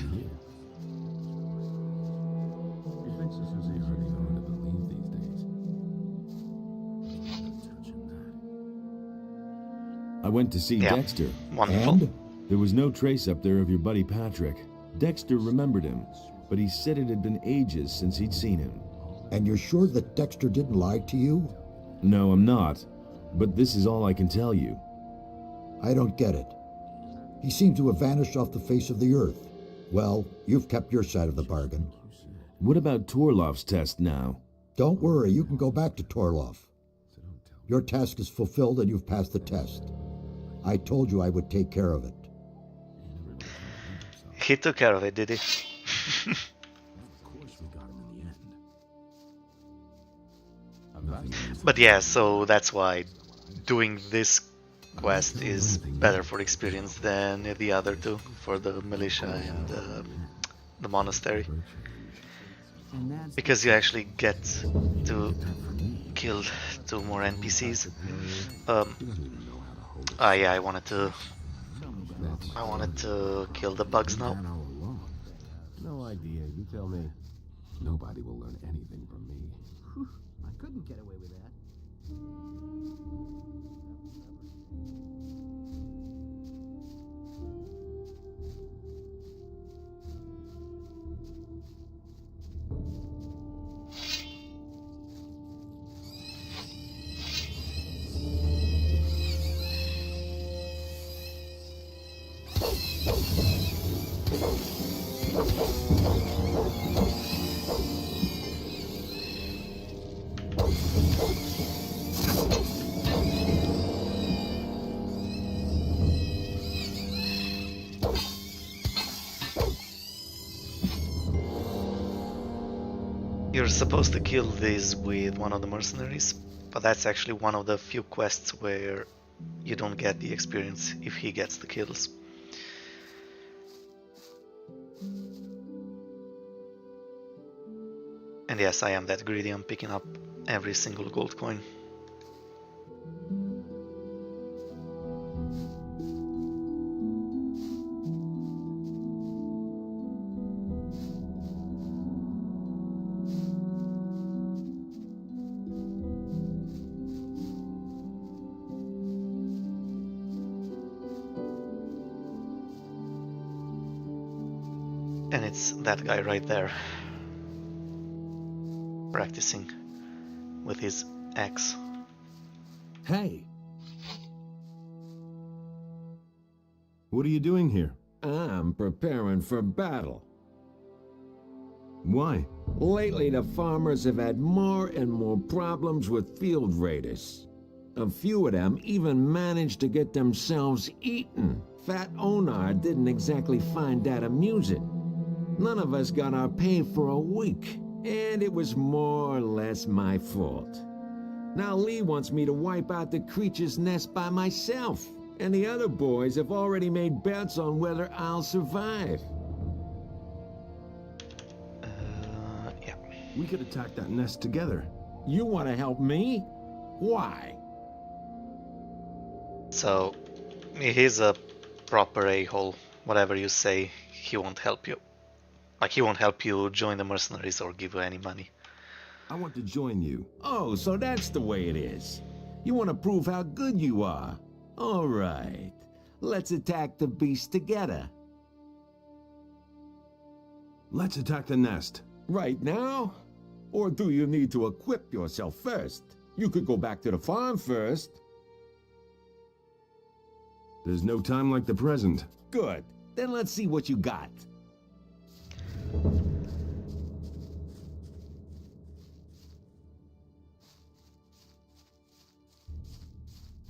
I went to see Dexter. Wonderful. And there was no trace up there of your buddy Patrick. Dexter remembered him, but he said it had been ages since he'd seen him. And you're sure that Dexter didn't lie to you? No, I'm not. But this is all I can tell you. I don't get it. He seemed to have vanished off the face of the earth. Well, you've kept your side of the bargain. What about Torloff's test now? Don't worry, you can go back to Torloff. Your task is fulfilled and you've passed the test. I told you I would take care of it. He took care of it, did he? But yeah, so that's why doing this quest is better for experience than the other two, for the militia and the monastery. Because you actually get to kill 2 more NPCs. Yeah, I wanted to kill the bugs now. No idea, you tell me. Nobody will learn anything from me. I couldn't get away with that. You're supposed to kill these with one of the mercenaries, but that's actually one of the few quests where you don't get the experience if he gets the kills. And yes, I am that greedy, I'm picking up every single gold coin. And it's that guy right there, practicing with his axe. Hey! What are you doing here? I'm preparing for battle. Why? Lately, the farmers have had more and more problems with field raiders. A few of them even managed to get themselves eaten. Fat Onar didn't exactly find that amusing. None of us got our pay for a week, and it was more or less my fault. Now Lee wants me to wipe out the creature's nest by myself, and the other boys have already made bets on whether I'll survive. Yeah. We could attack that nest together. You want to help me? Why? So, he's a proper a-hole. Whatever you say, he won't help you. Like, he won't help you join the mercenaries or give you any money. I want to join you. Oh, so that's the way it is. You want to prove how good you are. All right. Let's attack the beast together. Let's attack the nest. Right now? Or do you need to equip yourself first? You could go back to the farm first. There's no time like the present. Good. Then let's see what you got.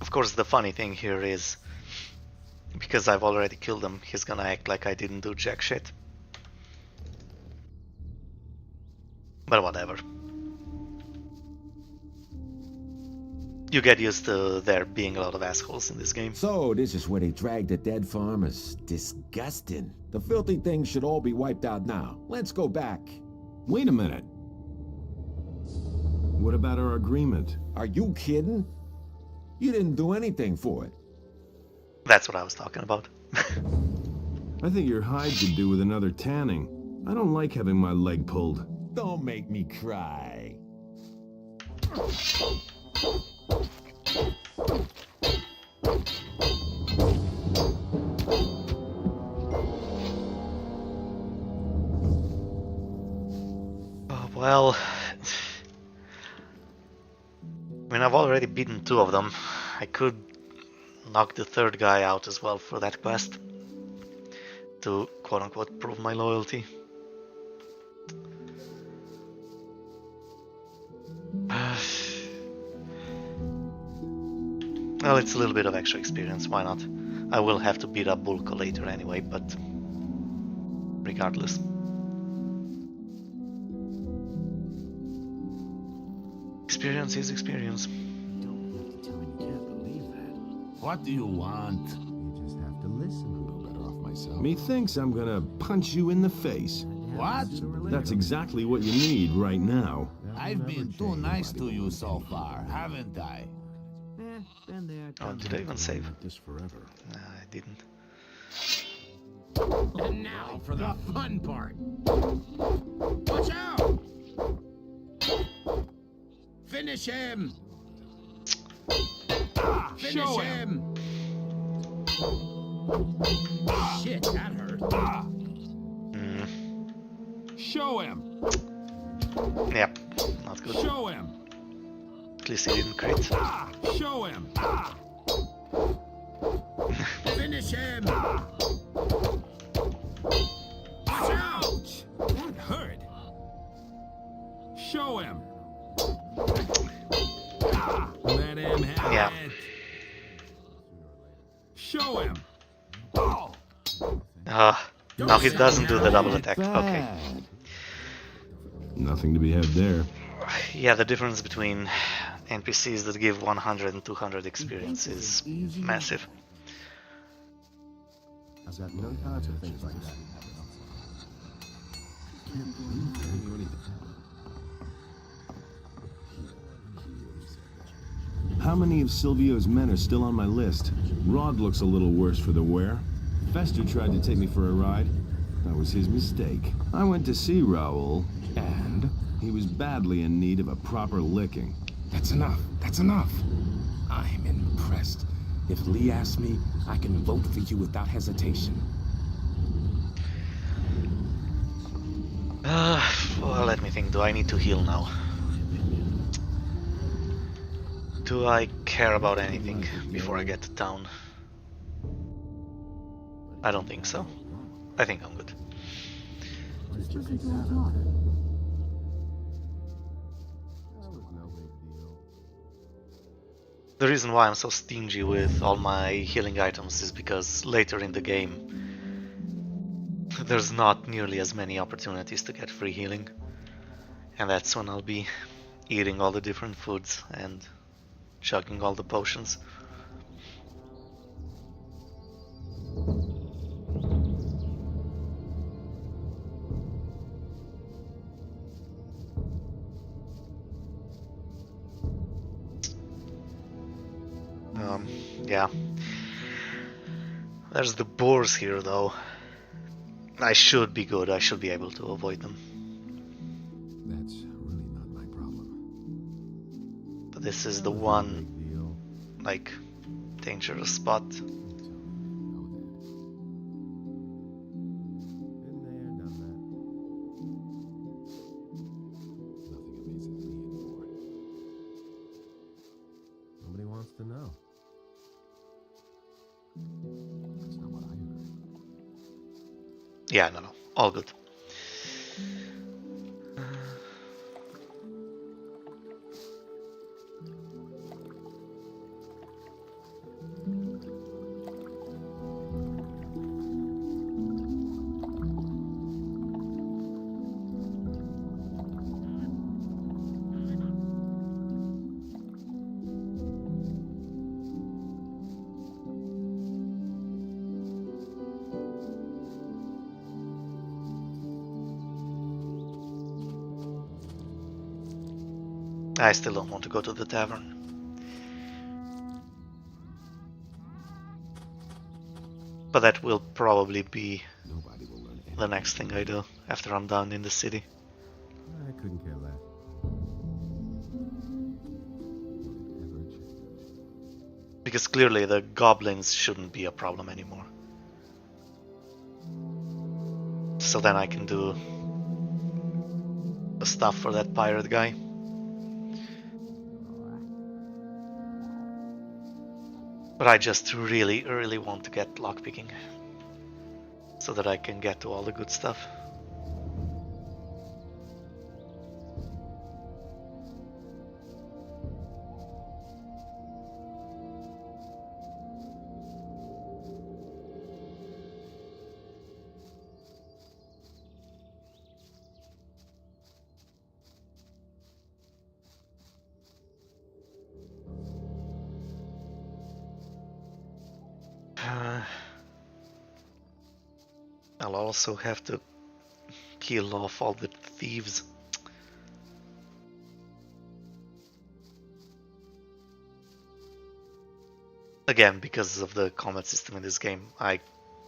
Of course, the funny thing here is, because I've already killed him, he's gonna act like I didn't do jack shit. But whatever. You get used to there being a lot of assholes in this game. So, this is where they drag the dead farmers. Disgusting. The filthy things should all be wiped out now. Let's go back. Wait a minute. What about our agreement? Are you kidding? You didn't do anything for it. That's what I was talking about. I think your hide could do with another tanning. I don't like having my leg pulled. Don't make me cry. Oh, well, I mean, I've already beaten 2 of them. I could knock the 3rd guy out as well for that quest to quote-unquote prove my loyalty. Well, it's a little bit of extra experience, why not? I will have to beat up Bulko later anyway, but regardless. Experience is experience. What do you want? You just have to listen. I'm no better off myself. Methinks I'm gonna punch you in the face. What? That's exactly what you need right now. I've been too nice to you so far, haven't I? Been there. Oh, did I even save? This forever. No, I didn't. And now for the fun part. Watch out! Finish him! Finish Show him! Shit, that hurt. Show him! Yep, not good. Show him! At least he didn't crit. Show him! Finish him! Watch out! That hurt. Show him! Let him have Yeah. it. Show him! Now he doesn't do the double attack. Okay. Nothing to be had there. Yeah, the difference between NPCs that give 100 and 200 experience is massive. I've got no time for things like that. Can't believe telling you anything. How many of Silvio's men are still on my list? Rod looks a little worse for the wear. Fester tried to take me for a ride. That was his mistake. I went to see Raoul, and he was badly in need of a proper licking. That's enough. That's enough. I'm impressed. If Lee asks me, I can vote for you without hesitation. Well, let me think. Do I need to heal now? Do I care about anything before I get to town? I don't think so. I think I'm good. The reason why I'm so stingy with all my healing items is because later in the game there's not nearly as many opportunities to get free healing. And that's when I'll be eating all the different foods and chugging all the potions. Yeah. There's the boars here, though. I should be good. I should be able to avoid them. That's really not my problem. But this is the one, like, dangerous spot. Nobody wants to know. That's not what I heard. Yeah, no, all good. I still don't want to go to the tavern. But that will probably be the next thing I do after I'm down in the city. I couldn't care less. Because clearly the goblins shouldn't be a problem anymore. So then I can do the stuff for that pirate guy. But I just really want to get lockpicking so that I can get to all the good stuff. I'll also have to kill off all the thieves. Again, because of the combat system in this game, I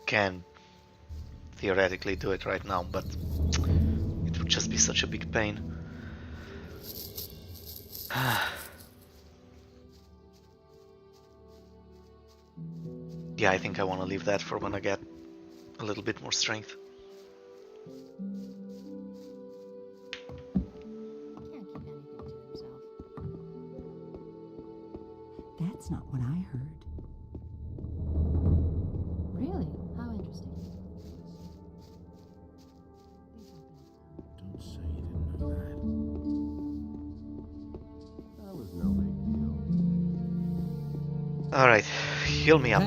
can theoretically do it right now, but it would just be such a big pain. Yeah, I think I want to leave that for when I get a little bit more strength. That's not what I heard. Really? How interesting. Don't say you didn't know that. That was no big deal. Alright, heal me up.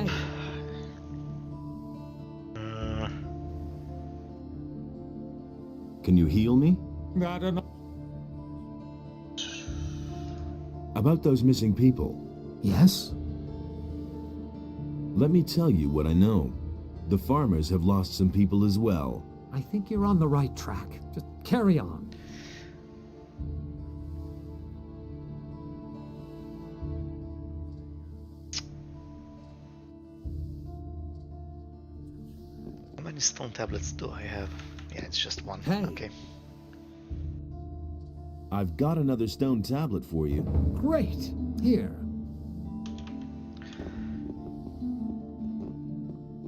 Can you heal me? I don't know. About those missing people. Yes? Let me tell you what I know. The farmers have lost some people as well. I think you're on the right track. Just carry on. How many stone tablets do I have? Yeah, it's just one. Hey. Okay. I've got another stone tablet for you. Great. Here.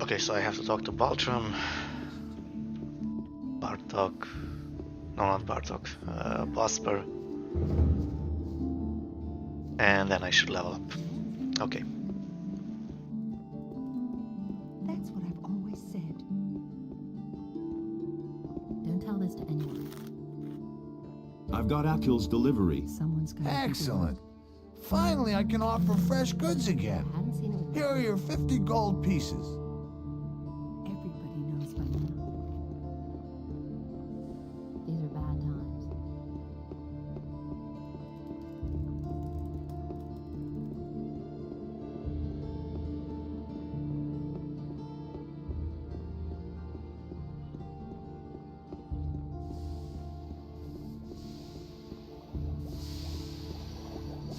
Okay, so I have to talk to Baltram, Bartok, No, not Bartok. Bosper. And then I should level up. Okay. That's what I've always said. Don't tell this to anyone. I've got Akil's delivery. Someone's got Excellent. Finally, I can offer fresh goods again. I haven't seen it with Here are your 50 gold pieces. Everybody knows by now. These are bad times.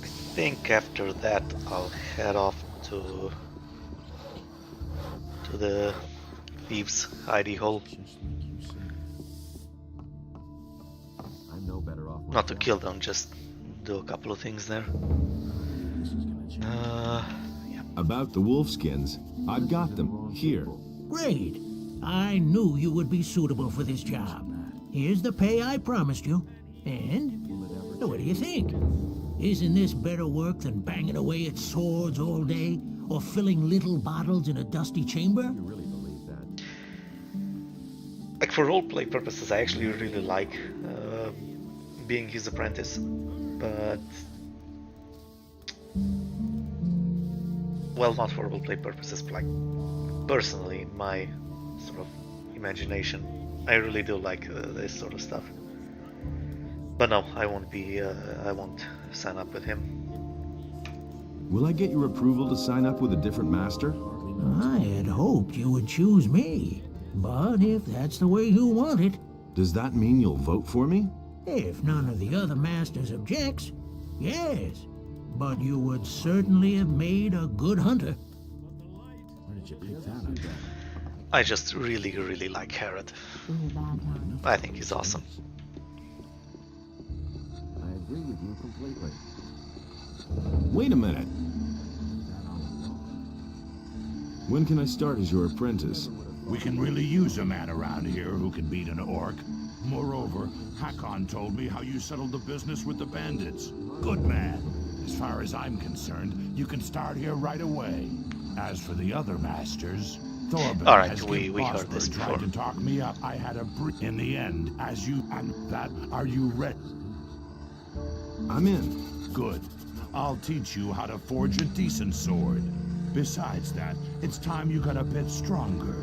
I think after that I'll head off to the thieves' hidey hole. I'm no better off. Not to kill them, just do a couple of things there. About the wolfskins, I've got them here. Great. I knew you would be suitable for this job. Here's the pay I promised you. And what do you think? Isn't this better work than banging away at swords all day or filling little bottles in a dusty chamber? You really believe that? Like for roleplay purposes, I actually really like being his apprentice, but well, not for roleplay purposes, but like personally, in my sort of imagination, I really do like this sort of stuff. But no, I won't be. I won't sign up with him. Will I get your approval to sign up with a different master? I had hoped you would choose me. But if that's the way you want it, Does that mean you'll vote for me? if none of the other masters objects, yes. But you would certainly have made a good hunter. Where did you pick that up? I just really, really like Herod. These are bad times. I think he's awesome. I agree with you completely. Wait a minute. When can I start as your apprentice? We can really use a man around here who can beat an orc. Moreover, Hakon told me how you settled the business with the bandits. Good man. As far as I'm concerned, you can start here right away. As for the other masters, Thorben Alright, has we heard Prosper this tried before. to talk me up. I had a in the end, as you and that. Are you ready? I'm in. Good. I'll teach you how to forge a decent sword. Besides that, it's time you got a bit stronger.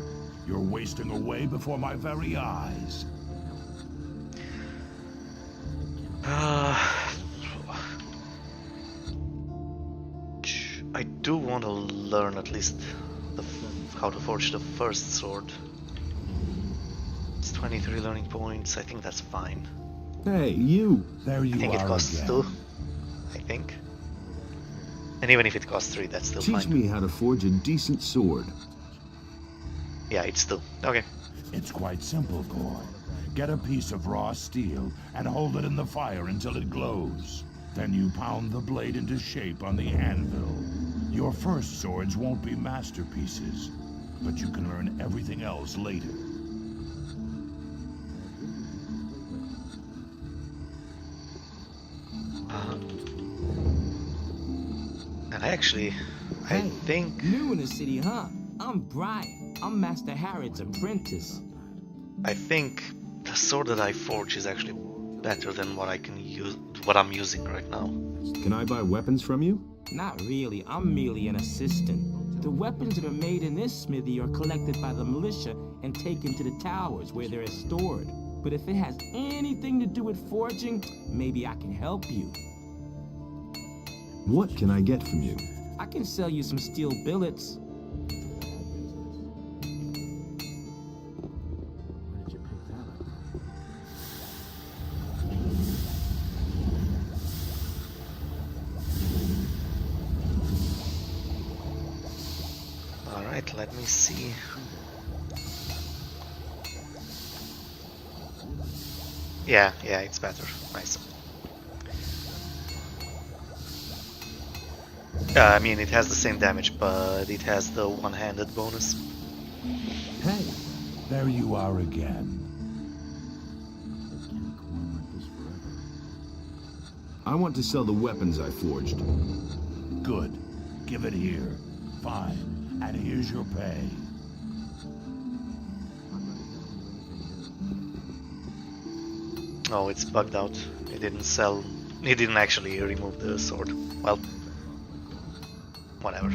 You're wasting away before my very eyes. I do want to learn at least how to forge the first sword. It's 23 learning points. I think that's fine. Hey, you! There you I think are it costs again. 2. I think. And even if it costs 3, that's still Teach fine. me how to forge a decent sword. Yeah, it's 2. Okay. It's quite simple, boy. Get a piece of raw steel and hold it in the fire until it glows. Then you pound the blade into shape on the anvil. Your first swords won't be masterpieces, but you can learn everything else later. And actually, I think... New in the city, huh? I'm Brian. I'm Master Harrod's apprentice. I think the sword that I forge is actually better than what I can use, what I'm using right now. Can I buy weapons from you? Not really. I'm merely an assistant. The weapons that are made in this smithy are collected by the militia and taken to the towers where they're stored. But if it has anything to do with forging, maybe I can help you. What can I get from you? I can sell you some steel billets. Alright, let me see. Yeah, it's better. Nice. I mean, it has the same damage, but it has the one-handed bonus. Hey, there you are again. I want to sell the weapons I forged. Good. Give it here. Fine. And here's your pay. Oh, it's bugged out. He didn't sell... He didn't actually remove the sword. Well, whatever.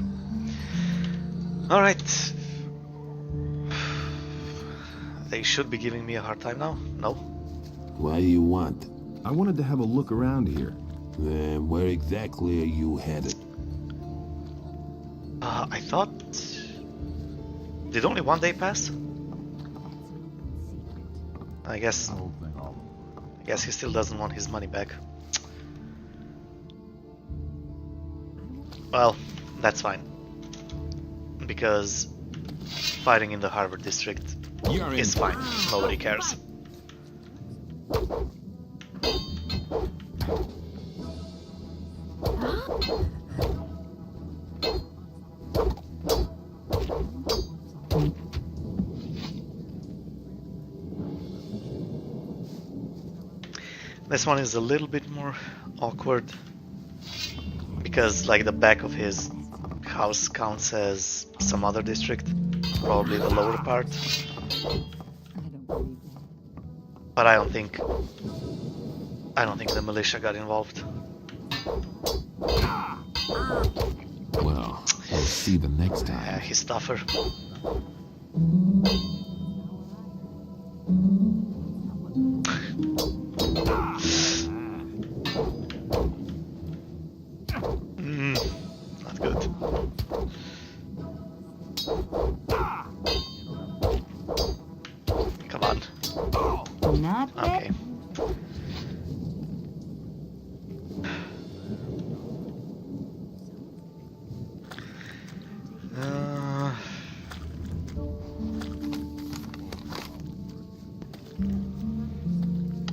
Alright. They should be giving me a hard time now. No? What do you want? I wanted to have a look around here. Then where exactly are you headed? I thought... Did only one day pass? I guess he still doesn't want his money back. Well, that's fine. Because fighting in the Harbor District is fine. Nobody cares. This one is a little bit more awkward because like the back of his house counts as some other district, probably the lower part. But I don't think the militia got involved. Well, we'll see them next time. Yeah, he's tougher. Not good. Come on. Not okay.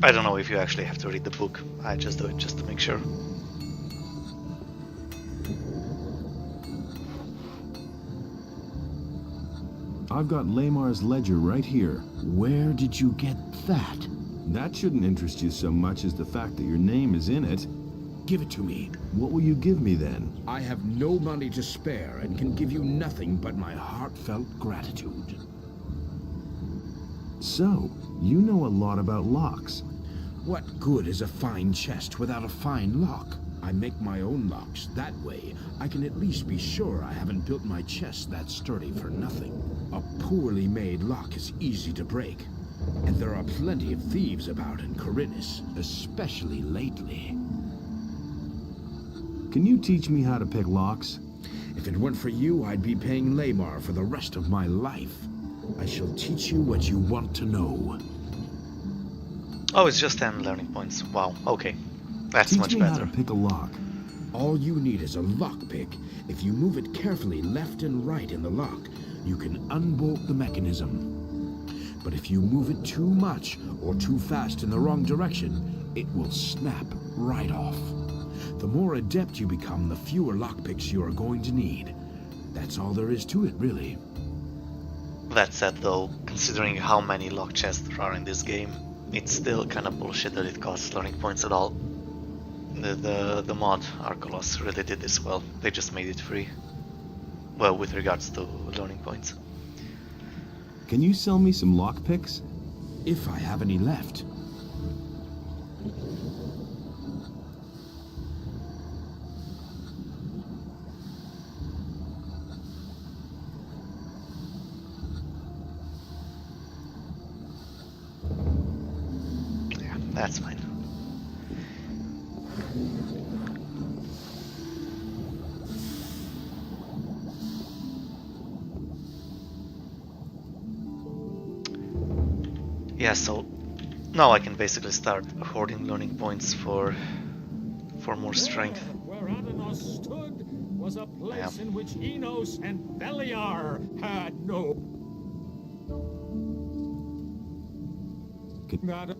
I don't know if you actually have to read the book. I just do it just to make sure. I've got Lamar's ledger right here. Where did you get that? That shouldn't interest you so much as the fact that your name is in it. Give it to me. What will you give me then? I have no money to spare and can give you nothing but my heartfelt gratitude. So, you know a lot about locks. What good is a fine chest without a fine lock? I make my own locks. That way, I can at least be sure I haven't built my chest that sturdy for nothing. A poorly made lock is easy to break. And there are plenty of thieves about in Corinus, especially lately. Can you teach me how to pick locks? If it weren't for you, I'd be paying Lamar for the rest of my life. I shall teach you what you want to know. Oh, it's just 10 learning points. Wow, okay. That's Teach much me better. how to pick a lock. All you need is a lockpick. If you move it carefully left and right in the lock, you can unbolt the mechanism. But if you move it too much or too fast in the wrong direction, it will snap right off. The more adept you become, the fewer lockpicks you are going to need. That's all there is to it, really. That said though, considering how many lock chests there are in this game, it's still kinda bullshit that it costs learning points at all. The mod Arcolos really did this well. They just made it free. Well, with regards to learning points. Can you sell me some lockpicks? If I have any left. Yeah, that's fine. Yeah, so now I can basically start hoarding learning points for more strength. Where Adanos stood was a place in which Enos and Beliar had no. Not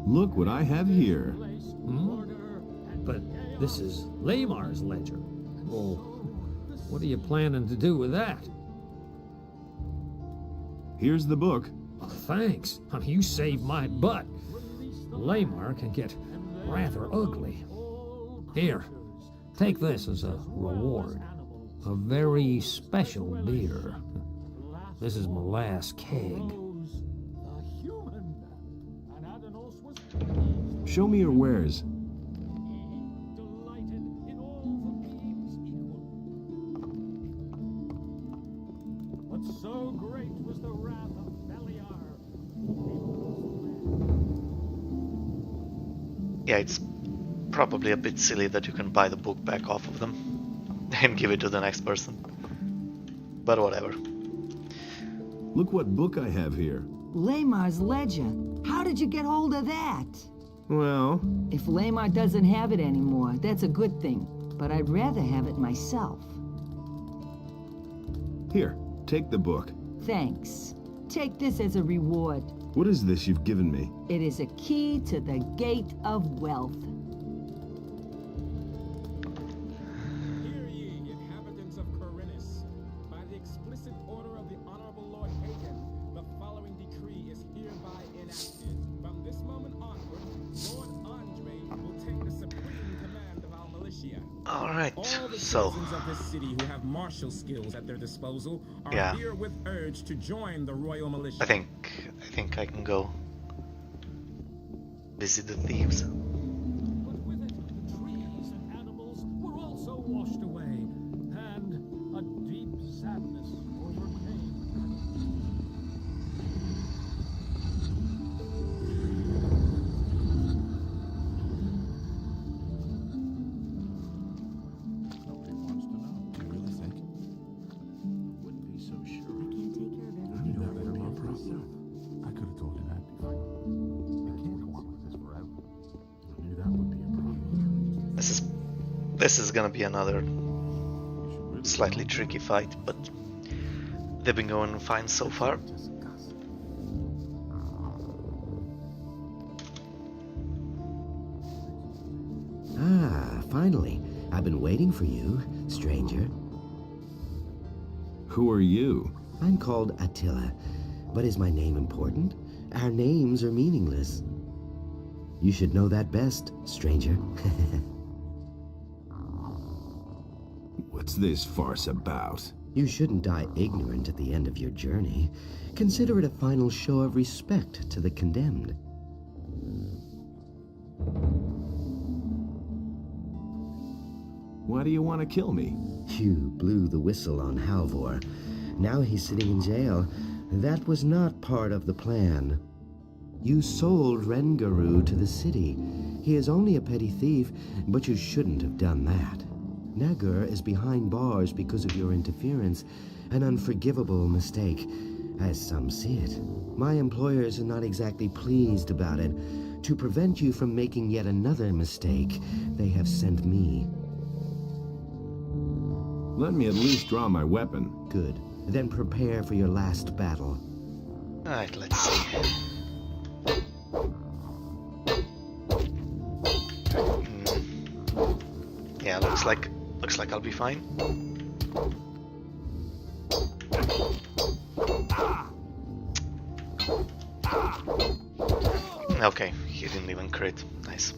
Look what I have here. But This is Lamar's ledger. Well, what are you planning to do with that? Here's the book. Oh, thanks. You saved my butt. Lamar can get rather ugly. Here, take this as a reward. A very special beer. This is my last keg. Show me your wares. But so great was the wrath of Beliar. Yeah, it's probably a bit silly that you can buy the book back off of them and give it to the next person. But whatever. Look what book I have here. Lamar's ledger. How did you get hold of that? Well... If Lamar doesn't have it anymore, that's a good thing. But I'd rather have it myself. Here, take the book. Thanks. Take this as a reward. What is this you've given me? It is a key to the Gate of Wealth. Hear ye, inhabitants of Corinus. By the explicit order of the Honorable Lord Hagen, the following decree is hereby enacted. From this moment onward, Lord Andre will take the supreme command of our militia. Alright, All the so... citizens of this city who have martial skills at their disposal are Yeah. herewith urged to join the Royal Militia. I think I can go visit the thieves. But with it, the trees and animals were also washed away, and a deep sadness overcame. Nobody wants to know. Do you really think? I wouldn't be so sure. I can't take care of I everything. knew that would be a problem. I could have told you that before. We can't go on like this forever. I knew that would be a problem. This is gonna be another slightly tricky fight, but they've been going fine so far. Ah, finally. I've been waiting for you, stranger. Who are you? I'm called Attila, but is my name important? Our names are meaningless. You should know that best, stranger. What's this farce about? You shouldn't die ignorant at the end of your journey. Consider it a final show of respect to the condemned. Why do you want to kill me? You blew the whistle on Halvor. Now he's sitting in jail. That was not part of the plan. You sold Rengaru to the city. He is only a petty thief, but you shouldn't have done that. Nagur is behind bars because of your interference, an unforgivable mistake, as some see it. My employers are not exactly pleased about it. To prevent you from making yet another mistake, they have sent me. Let me at least draw my weapon. Good. Then prepare for your last battle. Alright, let's see. Yeah, looks like I'll be fine. Okay, he didn't even crit. Nice.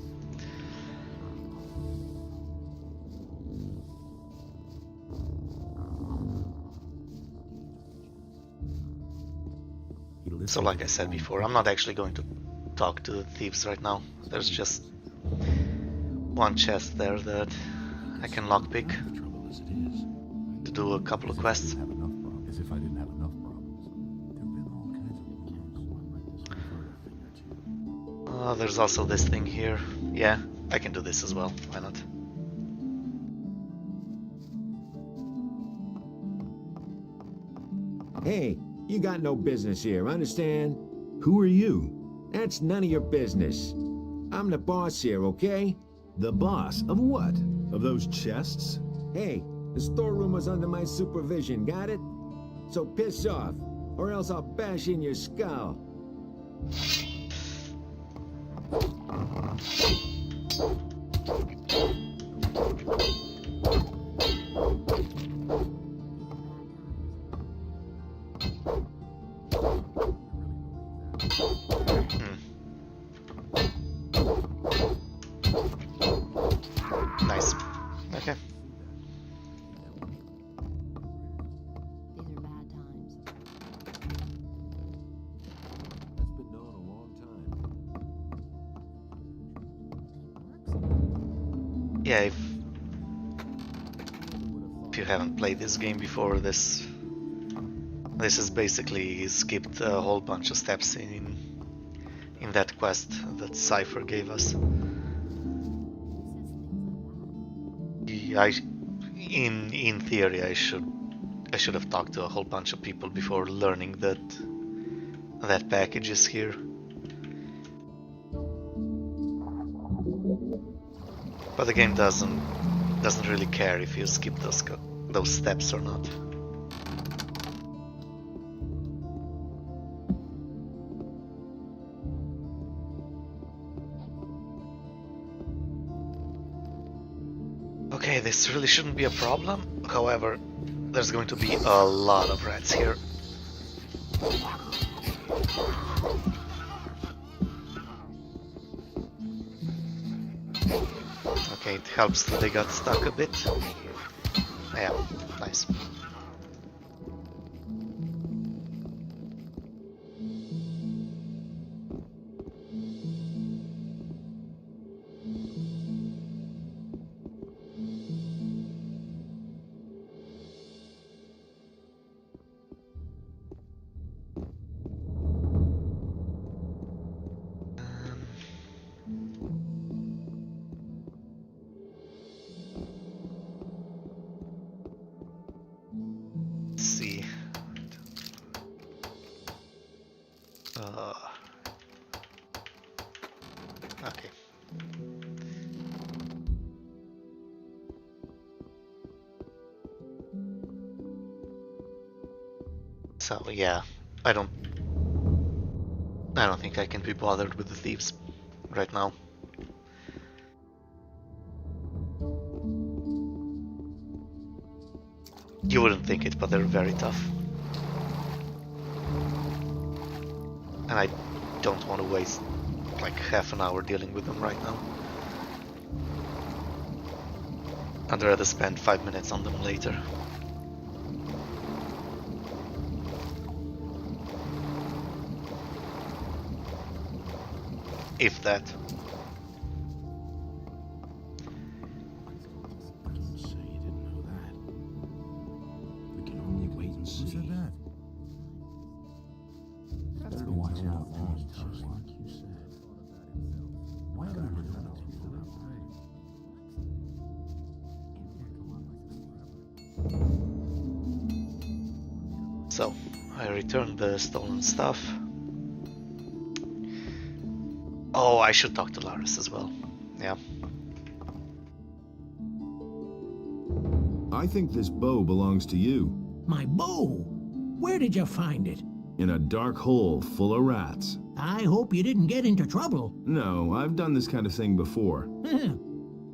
So like I said before, I'm not actually going to talk to the thieves right now. There's just one chest there that I can lockpick to do a couple of quests. As if I didn't have enough problems. There've been all kinds of rumors. One like this I've heard a thing or two. There's also this thing here. Yeah, I can do this as well. Why not? Hey, you got no business here, understand? Who are you? That's none of your business. I'm the boss here, okay? The boss? Of what? Of those chests? Hey, the storeroom was under my supervision, got it? So piss off, or else I'll bash in your skull. Nice. Okay. Yeah, if you haven't played this game before, this is basically skipped a whole bunch of steps in that quest that Cypher gave us. In theory, I should have talked to a whole bunch of people before learning that package is here. But the game doesn't really care if you skip those steps or not. Okay, this really shouldn't be a problem. However, there's going to be a lot of rats here. Okay, it helps that they got stuck a bit. Yeah, nice. See. Okay. So yeah, I don't think I can be bothered with the thieves right now. You wouldn't think it, but they're very tough. And I don't want to waste like half an hour dealing with them right now. I'd rather spend 5 minutes on them later. If that. So, I returned the stolen stuff. Oh, I should talk to Laris as well. Yeah. I think this bow belongs to you. My bow? Where did you find it? In a dark hole full of rats. I hope you didn't get into trouble. No, I've done this kind of thing before.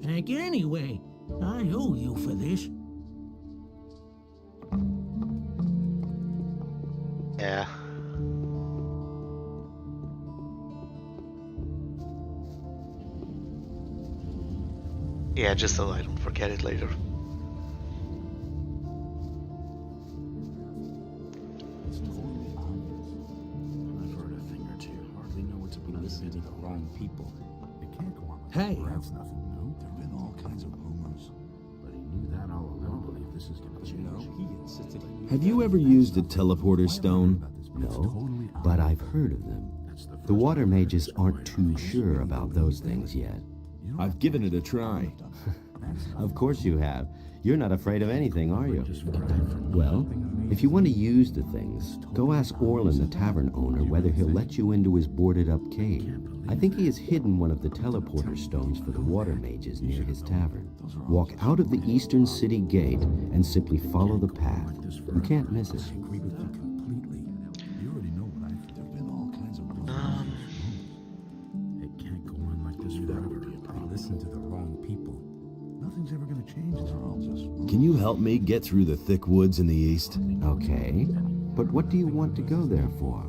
Thank you anyway. I owe you for this. Yeah. Yeah, just so I don't forget it later. Hey. That's nothing new. There've been all kinds of rumors. But he knew that all along. I don't believe this is gonna change. Have you ever used a teleporter stone? No, but I've heard of them. The water mages aren't too sure about those things yet. I've given it a try. Of course you have. You're not afraid of anything, are you? Well, if you want to use the things, go ask Orlin, the tavern owner, whether he'll let you into his boarded-up cave. I think he has hidden one of the teleporter stones for the water mages near his tavern. Walk out of the eastern city gate and simply follow the path. You can't miss it. It can't go on like this forever. They listen to the wrong people. Nothing's ever gonna change. They're all just... Can you help me get through the thick woods in the east? Okay, but what do you want to go there for?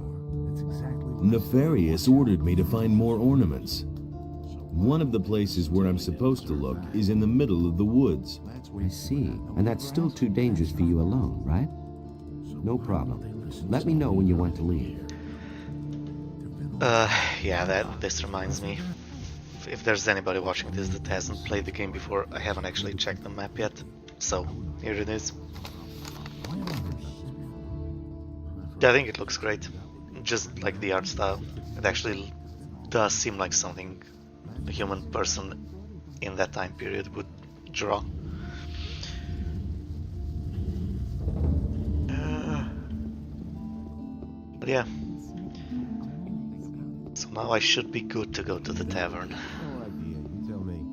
That's exactly... Nefarious ordered me to find more ornaments. One of the places where I'm supposed to look is in the middle of the woods. I see. And that's still too dangerous for you alone, right? No problem. Let me know when you want to leave. Yeah, this reminds me. If there's anybody watching this that hasn't played the game before, I haven't actually checked the map yet. So, here it is. Yeah, I think it looks great. Just like the art style. It actually does seem like something a human person in that time period would draw. But yeah. So now I should be good to go to the tavern. No idea. You tell me.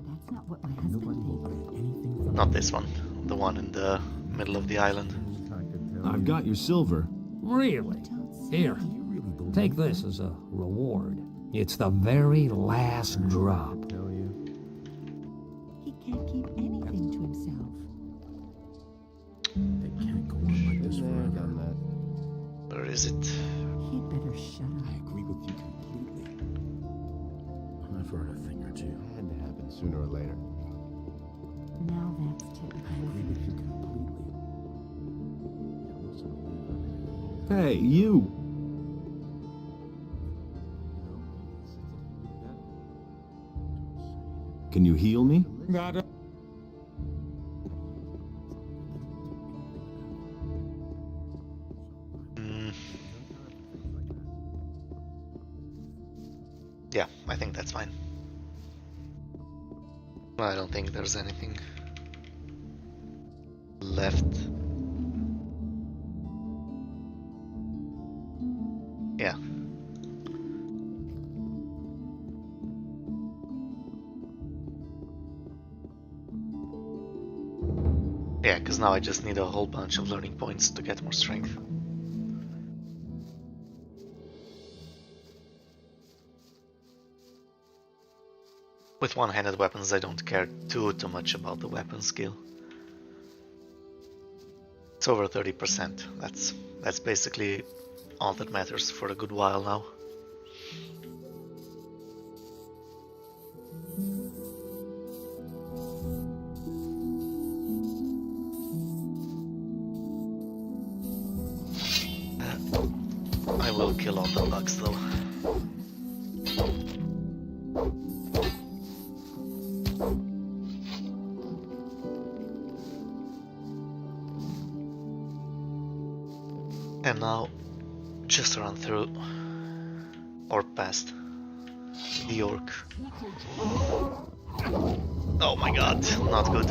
That's not what my husband thinks. Not this one. The one in the middle of the island. I've got your silver. Really? Here, take this as a reward. It's the very last drop. He can't keep anything to himself. They can't go on like this forever. Where is it? He'd better shut up. I agree with you completely. I've heard a thing or two. Had to happen sooner or later. Now that's typical. I agree with you completely. Hey, you! Can you heal me? Yeah, I think that's fine. I don't think there's anything left. Yeah. Yeah, because now I just need a whole bunch of learning points to get more strength. With one-handed weapons I don't care too much about the weapon skill. It's over 30%, that's basically all that matters for a good while now. I will kill all the bugs though. And now, just run through, or past, the orc. Oh my god, not good.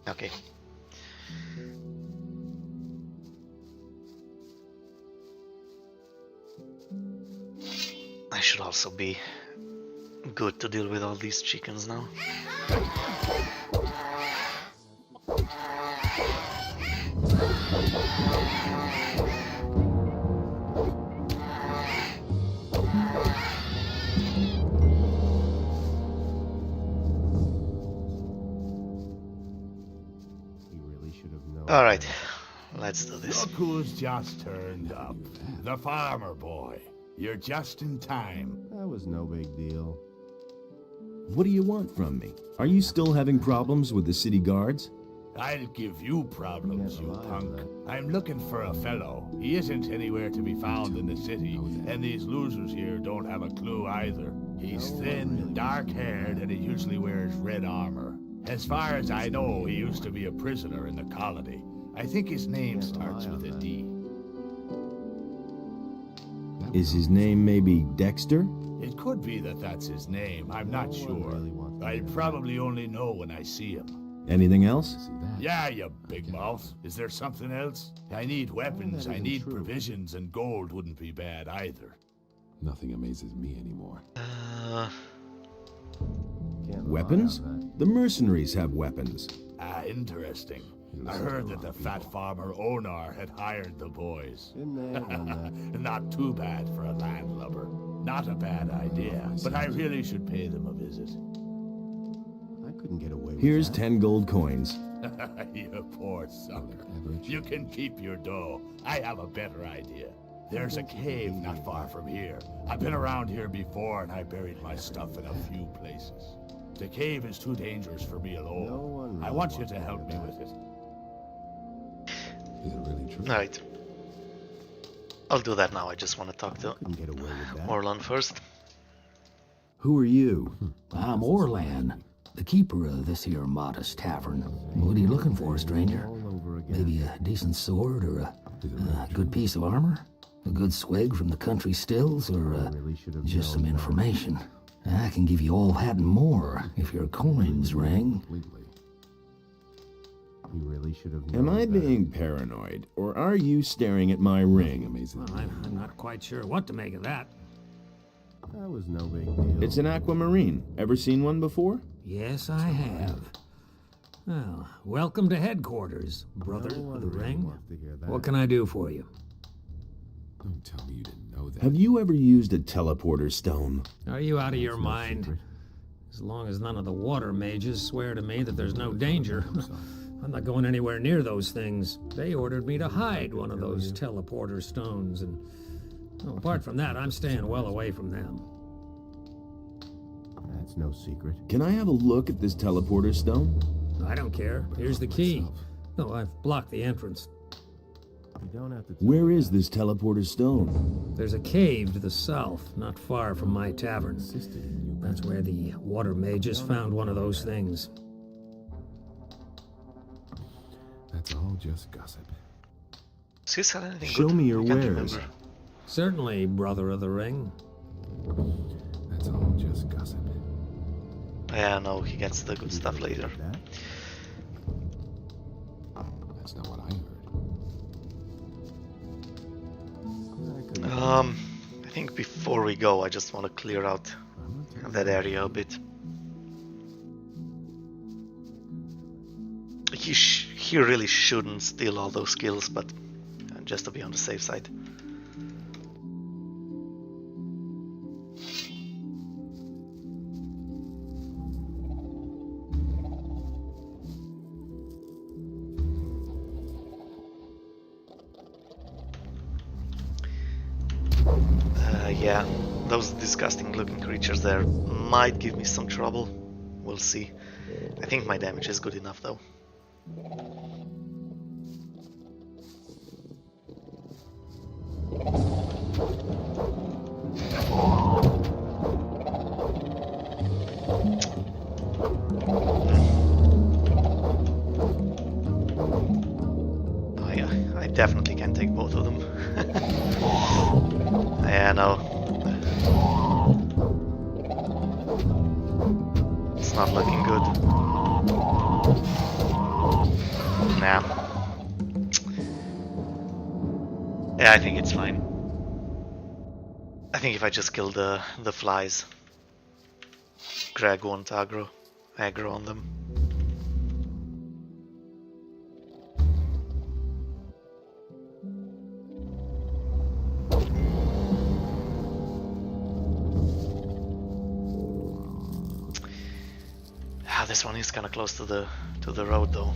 Okay. I should also be good to deal with all these chickens now. Alright, let's do this. Look who's just turned up. The farmer boy. You're just in time. That was no big deal. What do you want from me? Are you still having problems with the city guards? I'll give you problems, you punk. I'm looking for a fellow. He isn't anywhere to be found in the city, and these losers here don't have a clue either. He's thin, dark-haired, and he usually wears red armor. As far as I know, he used to be a prisoner in the colony. I think his name starts with a D. Is his name maybe Dexter? It could be that that's his name. I'm not sure. I'll probably only know when I see him. Anything else? Yeah, you big mouth. Is there something else? I need weapons, I need provisions, and gold wouldn't be bad either. Nothing amazes me anymore. Weapons? The mercenaries have weapons. Ah, interesting. I heard that the fat farmer Onar had hired the boys. Not too bad for a landlubber. Not a bad idea, but I really should pay them a visit. I couldn't get away with Here's that. 10 gold coins. You poor sucker. You can keep your dough. I have a better idea. There's a cave not far from here. I've been around here before and I buried my stuff in a few places. The cave is too dangerous for me alone. I want you to help me with it. Is it really true? Alright. I'll do that now. I just want to talk to Orlan first. Who are you? I'm Orlan, the keeper of this here modest tavern. What are you looking for, stranger? Maybe a decent sword or a good piece of armor? A good swig from the country stills, or just some information? I can give you all that and more if your coins ring. He really should have. Am I being paranoid, or are you staring at my ring? Well, I'm not quite sure what to make of that. That was no big deal. It's an aquamarine. Ever seen one before? Yes, I have. Well, welcome to headquarters, brother of the ring. What can I do for you? Don't tell me you didn't know that. Have you ever used a teleporter stone? Are you out of your mind? As long as none of the water mages swear to me that there's no danger, I'm not going anywhere near those things. They ordered me to hide one of those teleporter stones, and well, apart from that, I'm staying well away from them. That's no secret. Can I have a look at this teleporter stone? I don't care. Here's the key. No, I've blocked the entrance. Where is this teleporter stone? There's a cave to the south, not far from my tavern. That's where the water mages found one of those things. That's all just gossip. Has he said anything Show good? me your I can't wares. remember. Certainly, brother of the ring. That's all just gossip. Yeah, no, he gets the good stuff later. That's not what I heard. I think before we go, I just want to clear out that area a bit. He really shouldn't steal all those skills, but just to be on the safe side. Yeah, those disgusting looking creatures there might give me some trouble. We'll see. I think my damage is good enough though. Oh yeah, I definitely can take both of them. Yeah, no. It's not looking good. Nah. Yeah, I think it's fine. I think if I just kill the flies, Greg won't aggro on them. This one is kind of close to the road though.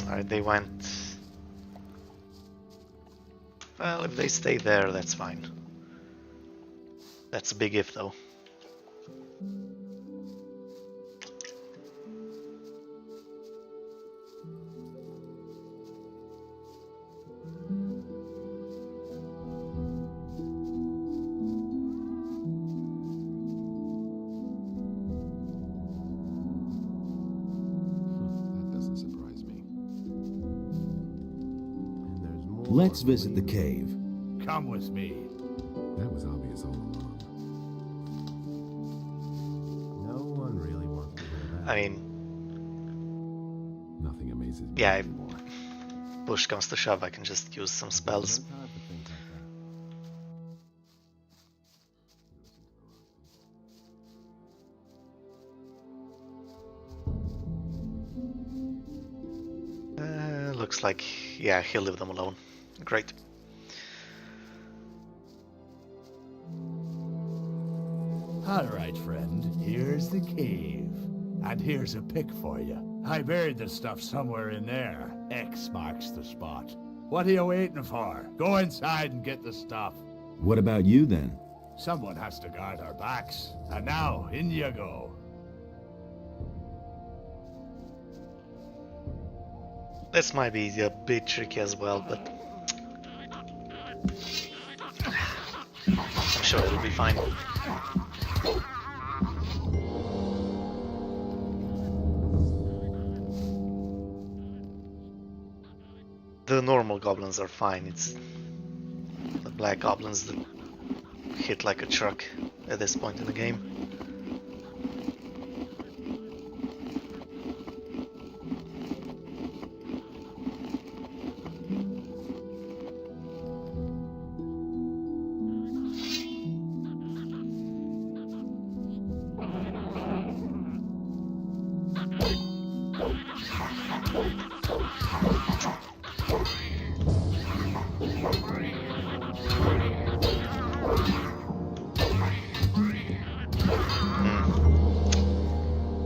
Alright, they went... Well, if they stay there, that's fine. That's a big if, though. Let's visit the cave. Come with me. That was obvious all along. No one really wants to hear that. I mean, Nothing amazes me yeah, anymore. if push comes to shove, I can just use some spells. No time for things like Looks like, yeah, he'll leave them alone. Great. All right, friend. Here's the cave. And here's a pick for you. I buried the stuff somewhere in there. X marks the spot. What are you waiting for? Go inside and get the stuff. What about you then? Someone has to guard our backs. And now, in you go. This might be a bit tricky as well, but I'm sure it'll be fine. The normal goblins are fine, it's the black goblins that hit like a truck at this point in the game.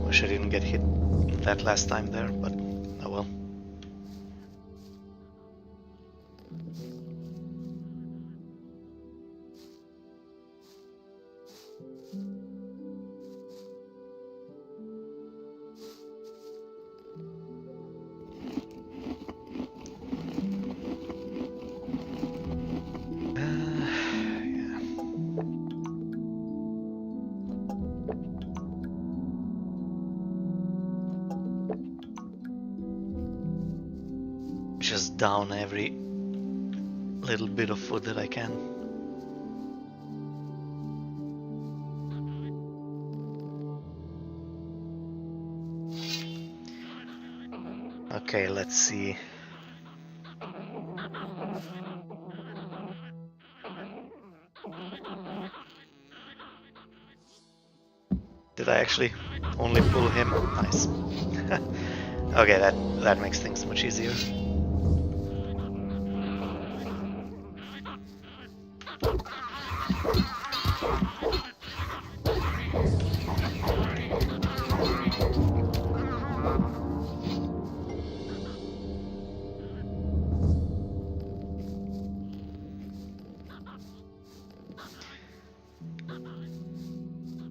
Wish I didn't get hit that last time there, but oh well. Just down every little bit of food that I can. Okay, let's see. Did I actually only pull him? Nice. Okay, that makes things much easier.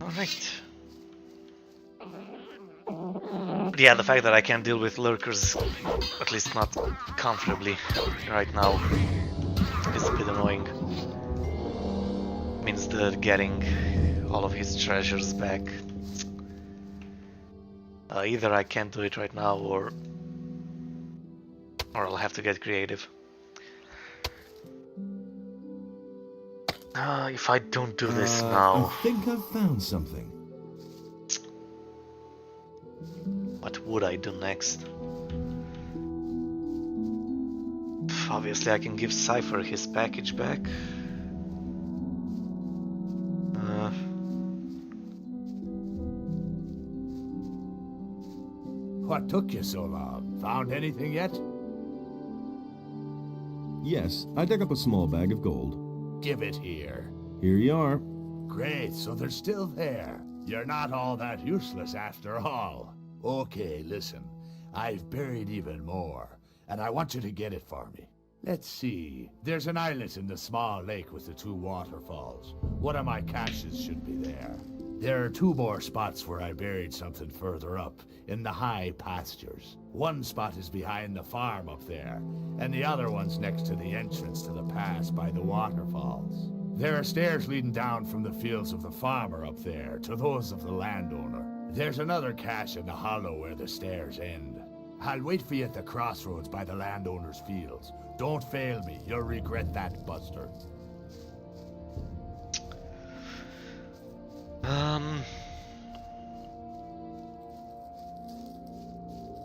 Alright. Yeah, the fact that I can't deal with lurkers, at least not comfortably right now, is a bit annoying. Means that getting all of his treasures back, either I can't do it right now or I'll have to get creative. If I don't do this now... I think I've found something. What would I do next? Obviously I can give Cypher his package back. What took you so long? Found anything yet? Yes, I dug up a small bag of gold. Give it here. Here you are. Great, so they're still there. You're not all that useless after all. Okay, listen. I've buried even more, and I want you to get it for me. Let's see. There's an islet in the small lake with the two waterfalls. One of my caches should be there. There are two more spots where I buried something further up, in the high pastures. One spot is behind the farm up there, and the other one's next to the entrance to the pass by the waterfalls. There are stairs leading down from the fields of the farmer up there to those of the landowner. There's another cache in the hollow where the stairs end. I'll wait for you at the crossroads by the landowner's fields. Don't fail me. You'll regret that, Buster.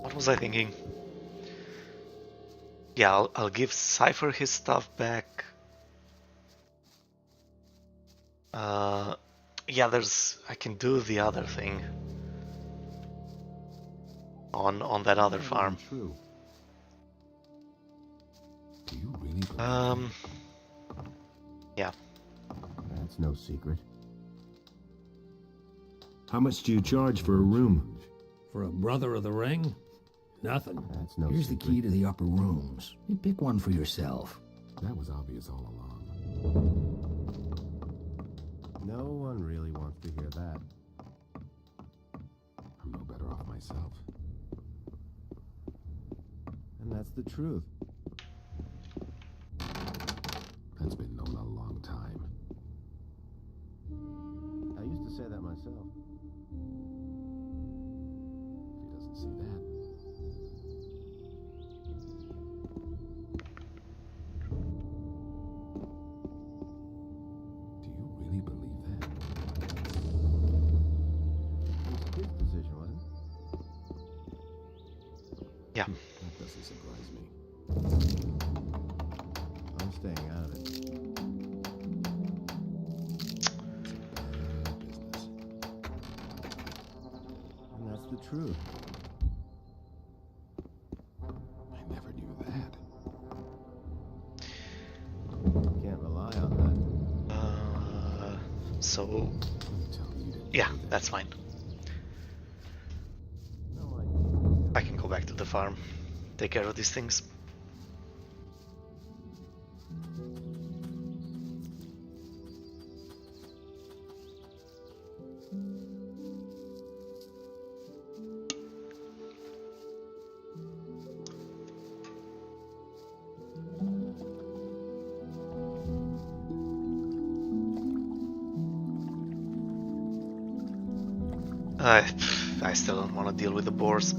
What was I thinking? Yeah, I'll give Cypher his stuff back. Yeah, I can do the other thing on that other farm. True. Do you really? Yeah. That's no secret. How much do you charge for a room? For a brother of the ring? Nothing. That's no Here's secret. the key to the upper rooms. You pick one for yourself. That was obvious all along. No one really wants to hear that. I'm no better off myself. And that's the truth. That's been known a long time. I used to say that myself. If he doesn't see that. Do you really believe that? It's his decision, wasn't it? Yeah. That doesn't surprise me. I'm staying out of it. Business. And that's the truth. I never knew that. Can't rely on that. So yeah, that's fine. I can go back to the farm, take care of these things. I still don't want to deal with the boars.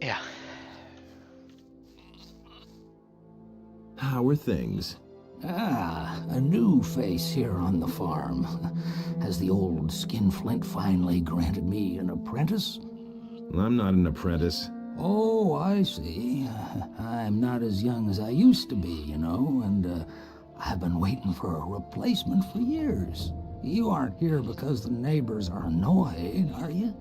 Yeah. How are things? Ah, a new face here on the farm. Has the old skinflint finally granted me an apprentice? I'm not an apprentice. Oh, I see. I'm not as young as I used to be, you know, and I've been waiting for a replacement for years. You aren't here because the neighbors are annoyed, are you?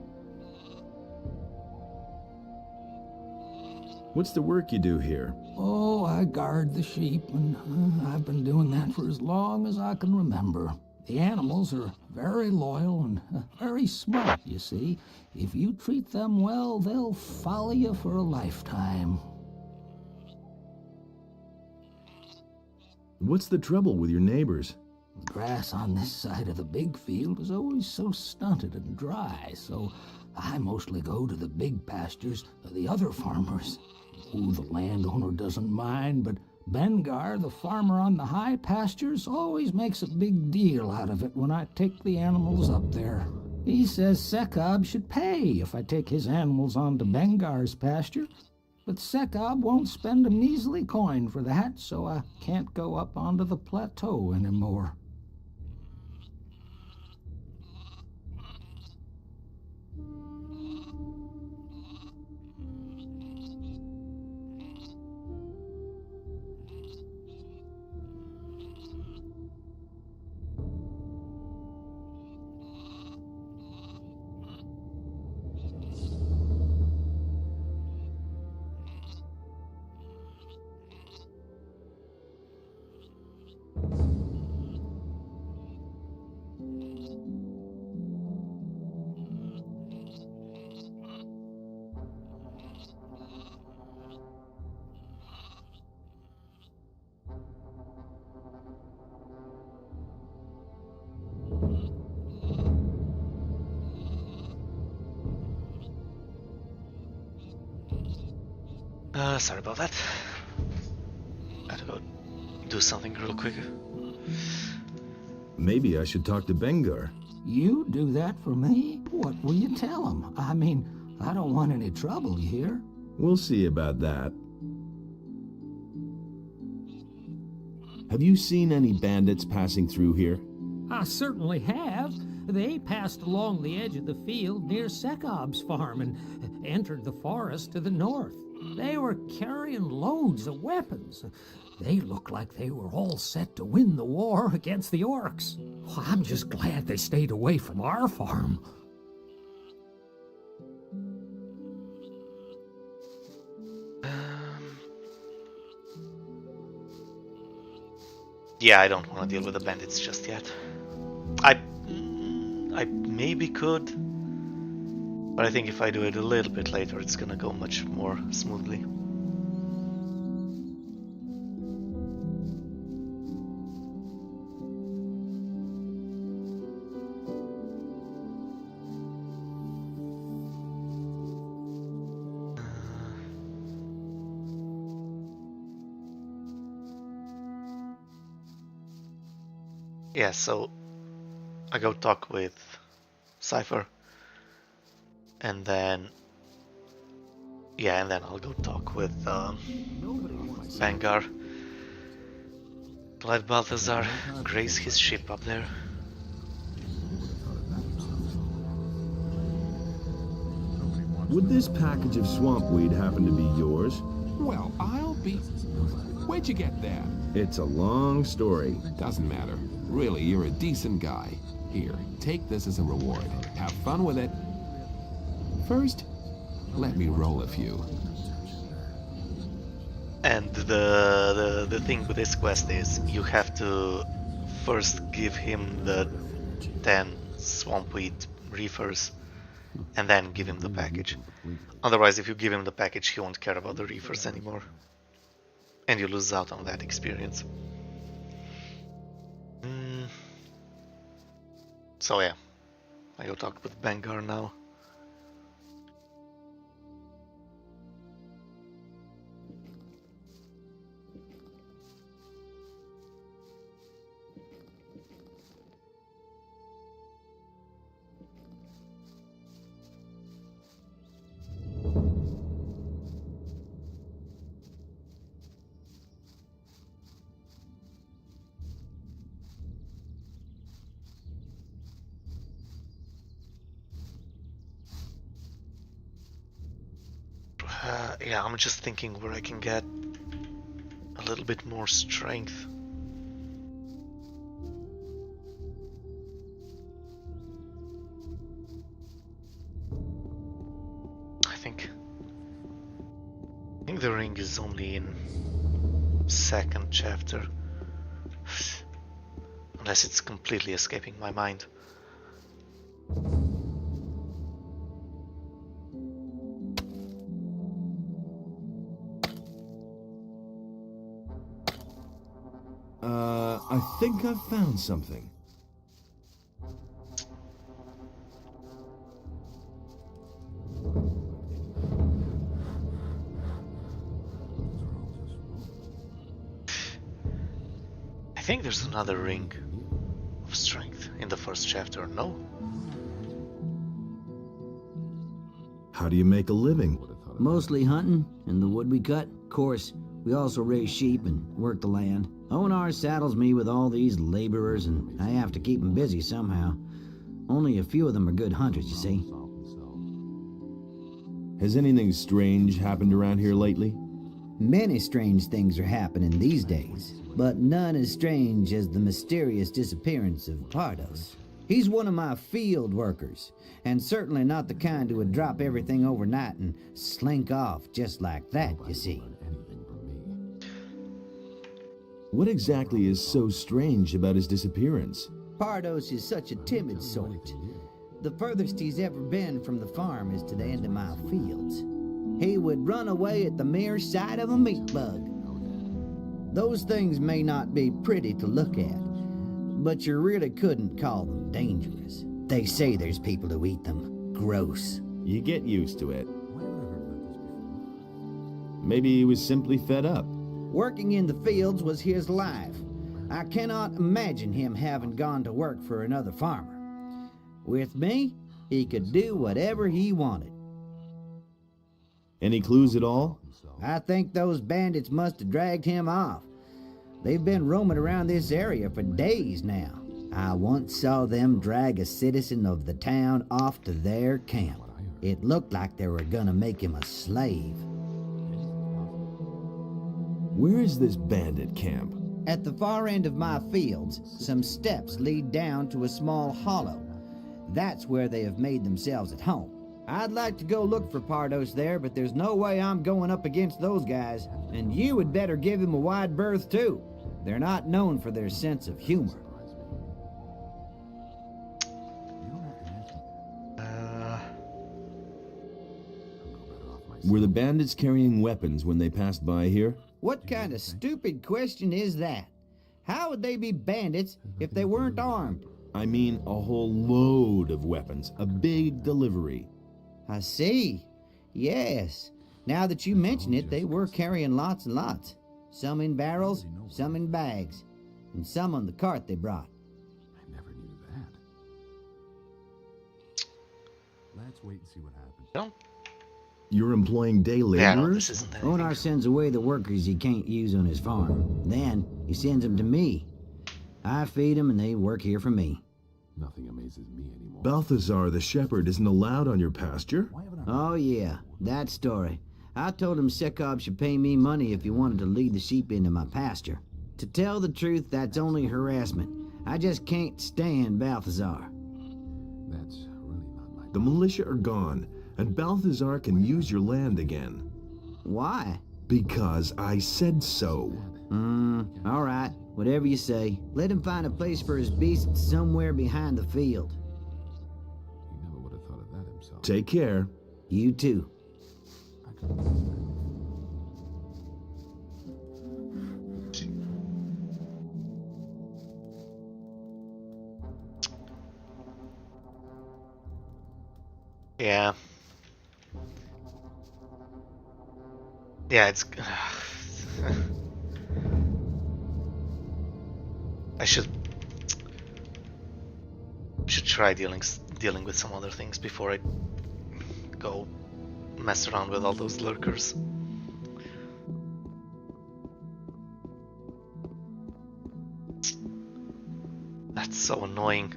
What's the work you do here? Oh, I guard the sheep, and I've been doing that for as long as I can remember. The animals are very loyal and very smart, you see. If you treat them well, they'll follow you for a lifetime. What's the trouble with your neighbors? The grass on this side of the big field is always so stunted and dry, so I mostly go to the big pastures of the other farmers. Oh, the landowner doesn't mind, but Bengar, the farmer on the high pastures, always makes a big deal out of it when I take the animals up there. He says Sekab should pay if I take his animals onto Bengar's pasture, but Sekab won't spend a measly coin for that, so I can't go up onto the plateau anymore. Sorry about that. I had to go do something real quick. Maybe I should talk to Bengar. You do that for me? What will you tell him? I mean, I don't want any trouble, you hear? We'll see about that. Have you seen any bandits passing through here? I certainly have. They passed along the edge of the field near Sekob's farm and entered the forest to the north. They were carrying loads of weapons. They looked like they were all set to win the war against the orcs. Well, I'm just glad they stayed away from our farm. Yeah, I don't want to deal with the bandits just yet. I maybe could, but I think if I do it a little bit later, it's gonna go much more smoothly. Yeah, so I go talk with Cypher, and then I'll go talk with Vanguard. Let Balthazar graze his ship up there. Would this package of swamp weed happen to be yours? Well, I'll be... Where'd you get that? It's a long story. Doesn't matter. Really, you're a decent guy. Here, take this as a reward. Have fun with it. First, let me roll a few. And the thing with this quest is you have to first give him the 10 swampweed reefers and then give him the package. Otherwise, if you give him the package, he won't care about the reefers anymore. And you lose out on that experience. So yeah, I go talk with Bengar now. Yeah, I'm just thinking where I can get a little bit more strength. I think the ring is only in 2nd chapter, unless it's completely escaping my mind. I think I've found something. I think there's another ring of strength in the 1st chapter, no? How do you make a living? Mostly hunting and the wood we cut. Of course, we also raise sheep and work the land. Onar saddles me with all these laborers, and I have to keep them busy somehow. Only a few of them are good hunters, you see. Has anything strange happened around here lately? Many strange things are happening these days, but none as strange as the mysterious disappearance of Pardos. He's one of my field workers, and certainly not the kind who would drop everything overnight and slink off just like that, you see. What exactly is so strange about his disappearance? Pardos is such a timid sort. The furthest he's ever been from the farm is to the end of my fields. He would run away at the mere sight of a meat bug. Those things may not be pretty to look at, but you really couldn't call them dangerous. They say there's people who eat them. Gross. You get used to it. Maybe he was simply fed up. Working in the fields was his life. I cannot imagine him having gone to work for another farmer. With me, he could do whatever he wanted. Any clues at all? I think those bandits must have dragged him off. They've been roaming around this area for days now. I once saw them drag a citizen of the town off to their camp. It looked like they were gonna make him a slave. Where is this bandit camp? At the far end of my fields, some steps lead down to a small hollow. That's where they have made themselves at home. I'd like to go look for Pardos there, but there's no way I'm going up against those guys. And you would better give him a wide berth, too. They're not known for their sense of humor. Were the bandits carrying weapons when they passed by here? What kind of stupid question is that? How would they be bandits if they weren't armed? I mean a whole load of weapons. A big delivery. I see. Yes. Now that you mention it, they were carrying lots and lots. Some in barrels, some in bags, and some on the cart they brought. I never knew that. Let's wait and see what happens. Don't. You're employing day laborers? Onar sends away the workers he can't use on his farm. Then he sends them to me. I feed them and they work here for me. Nothing amazes me anymore. Balthazar the shepherd isn't allowed on your pasture? Oh yeah, that story. I told him Sekov should pay me money if he wanted to lead the sheep into my pasture. To tell the truth, that's only harassment. I just can't stand Balthazar. That's really not my... The militia are gone, and Balthazar can use your land again. Why? Because I said so. All right. Whatever you say. Let him find a place for his beasts somewhere behind the field. He never would have thought of that himself. Take care. You too. Yeah. Yeah, it's... I should try dealing with some other things before I go mess around with all those lurkers. That's so annoying.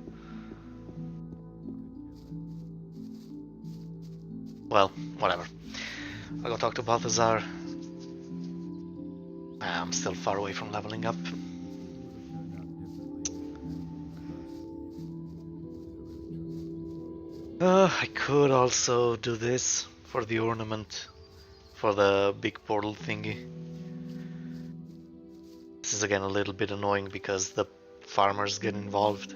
Well, whatever. I'll go talk to Balthazar. I'm still far away from leveling up. I could also do this for the ornament, for the big portal thingy. This is again a little bit annoying because the farmers get involved.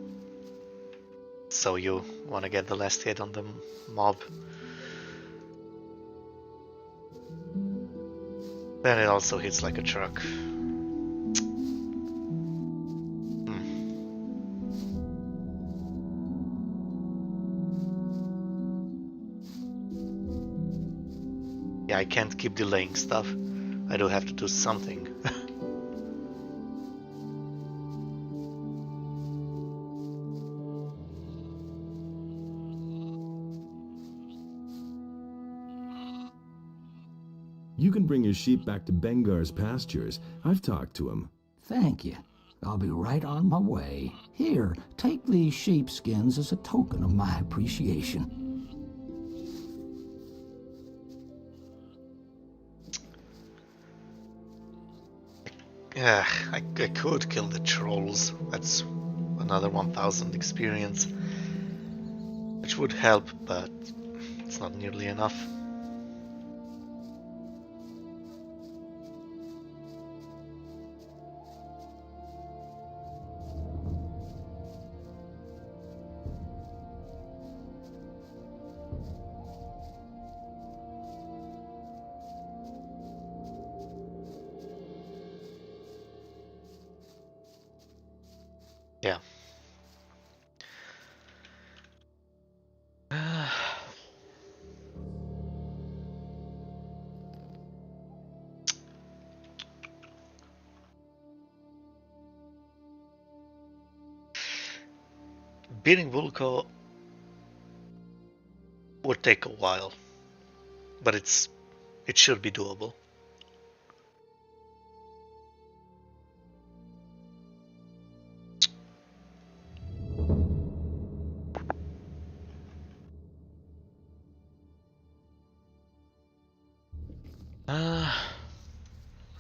So you want to get the last hit on the mob. Then it also hits like a truck. Yeah, I can't keep delaying stuff. I do have to do something. You can bring your sheep back to Bengar's pastures. I've talked to him. Thank you. I'll be right on my way. Here, take these sheepskins as a token of my appreciation. Yeah, I could kill the trolls. That's another 1000 experience. Which would help, but it's not nearly enough. Yeah. Beating Vulko would take a while, but it should be doable.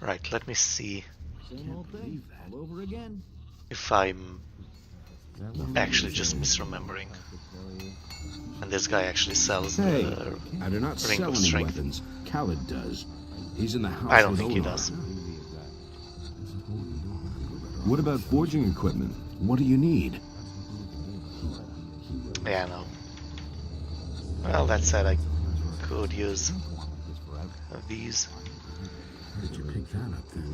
Right, let me see Same old thing, all over again. if I'm actually just misremembering. And this guy actually sells Hey, the I do not Ring sell of any Strength. weapons. Khaled does. He's in the house I don't with think he Onar. does. What about forging equipment? What do you need? Yeah, no. Well, that said, I could use these. Where did you pick that up then?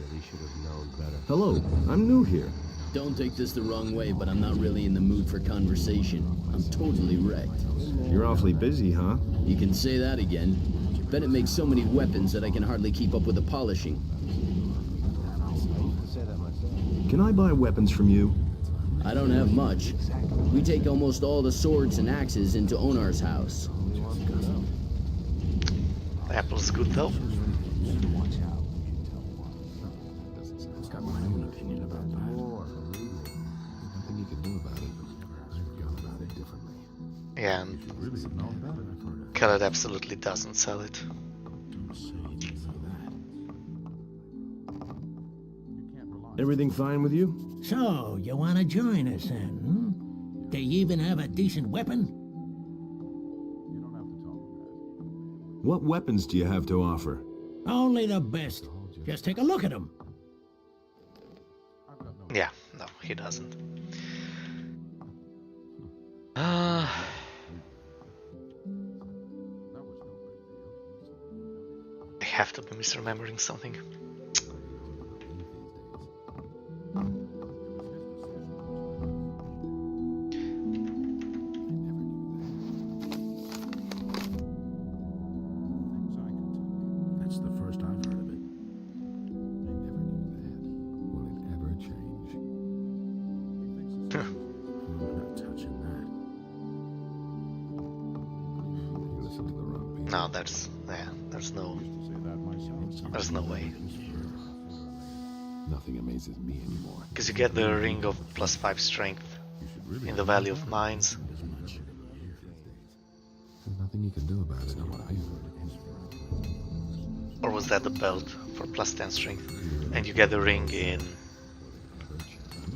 Hello, I'm new here. Don't take this the wrong way, but I'm not really in the mood for conversation. I'm totally wrecked. You're awfully busy, huh? You can say that again. Bennett makes so many weapons that I can hardly keep up with the polishing. Can I buy weapons from you? I don't have much. We take almost all the swords and axes into Onar's house. The apple's good though. I've got my own opinion about that. Nothing you can do about it. I've gone about it differently. Yeah, and Khaled absolutely doesn't sell it. Everything fine with you? So, you want to join us then, hmm? Do you even have a decent weapon? What weapons do you have to offer? Only the best. Just take a look at them. Yeah, no, he doesn't. I have to be misremembering something. That's the first I've heard of it. I never knew that. Will it ever change? I'm not touching that. You listen to the wrong people. No, there's no way. Nothing amazes me anymore. Because you get the ring of +5 strength in the Valley of Mines. There's nothing you can do about it. Not what I heard. Or was that the belt for +10 strength? And you get the ring in I'm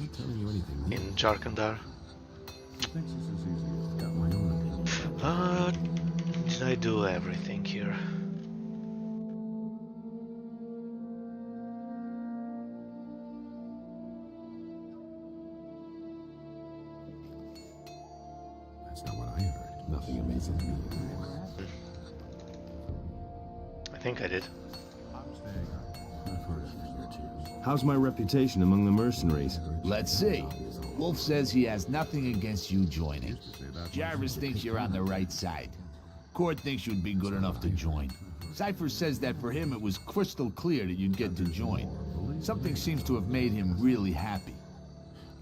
not telling you anything. in Jarkandar. Got my own opinion. Did I do everything here? That's not what I heard. Nothing amazes me anymore. I think I did. I've heard a thing or two. How's my reputation among the mercenaries? Let's see. Wolf says he has nothing against you joining. Jarvis thinks you're on the right side. Cord thinks you'd be good enough to join. Cypher says that for him it was crystal clear that you'd get to join. Something seems to have made him really happy.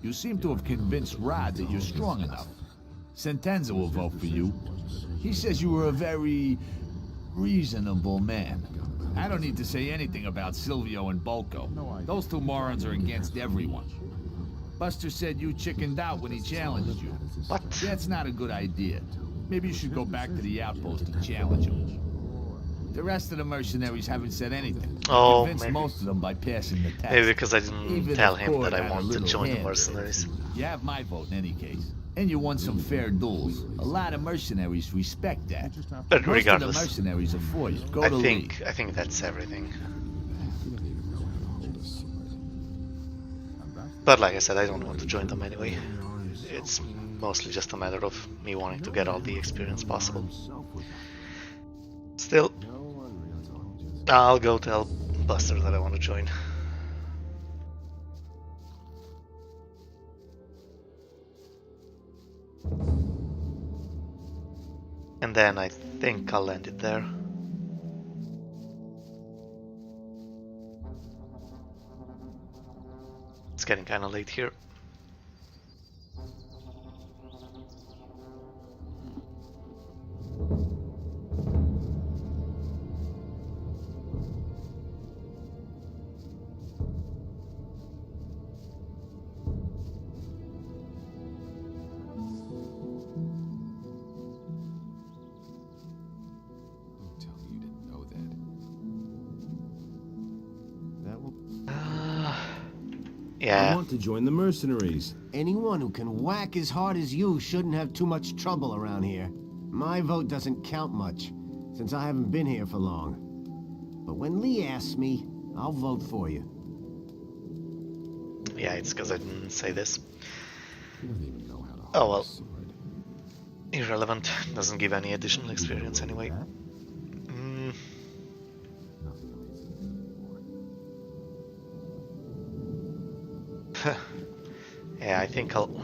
You seem to have convinced Rod that you're strong enough. Sentenza will vote for you. He says you were a very reasonable man. I don't need to say anything about Silvio and Bulko. Those two morons are against everyone. Buster said you chickened out when he challenged you. What? That's not a good idea. Maybe you should go back to the outpost and challenge him. The rest of the mercenaries haven't said anything. Oh, Convinced maybe. most of them by passing the test. Maybe because I didn't Even tell if him Cord that I had a want to little join the hand in it. mercenaries. You have my vote in any case. And you won some fair duels. A lot of mercenaries respect that. But Most of regardless, the mercenaries are for you. Go I to think league. I think that's everything. But like I said, I don't want to join them anyway. It's mostly just a matter of me wanting to get all the experience possible. Still, I'll go tell Buster that I want to join. And then I think I'll end it there. It's getting kinda late here. Yeah. I want to join the mercenaries. Anyone who can whack as hard as you shouldn't have too much trouble around here. My vote doesn't count much, since I haven't been here for long. But when Lee asks me, I'll vote for you. Yeah, it's because I didn't say this. Oh well. Irrelevant. Doesn't give any additional experience anyway. Yeah, I think I'll do.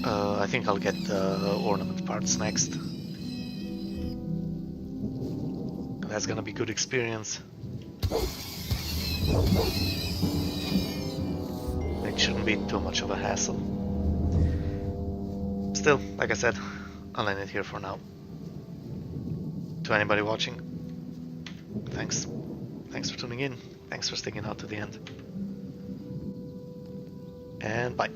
I think I'll get the ornament parts next. That's gonna be good experience. It shouldn't be too much of a hassle. Still, like I said, I'll end it here for now. To anybody watching, thanks. Thanks for tuning in. Thanks for sticking out to the end. And bye.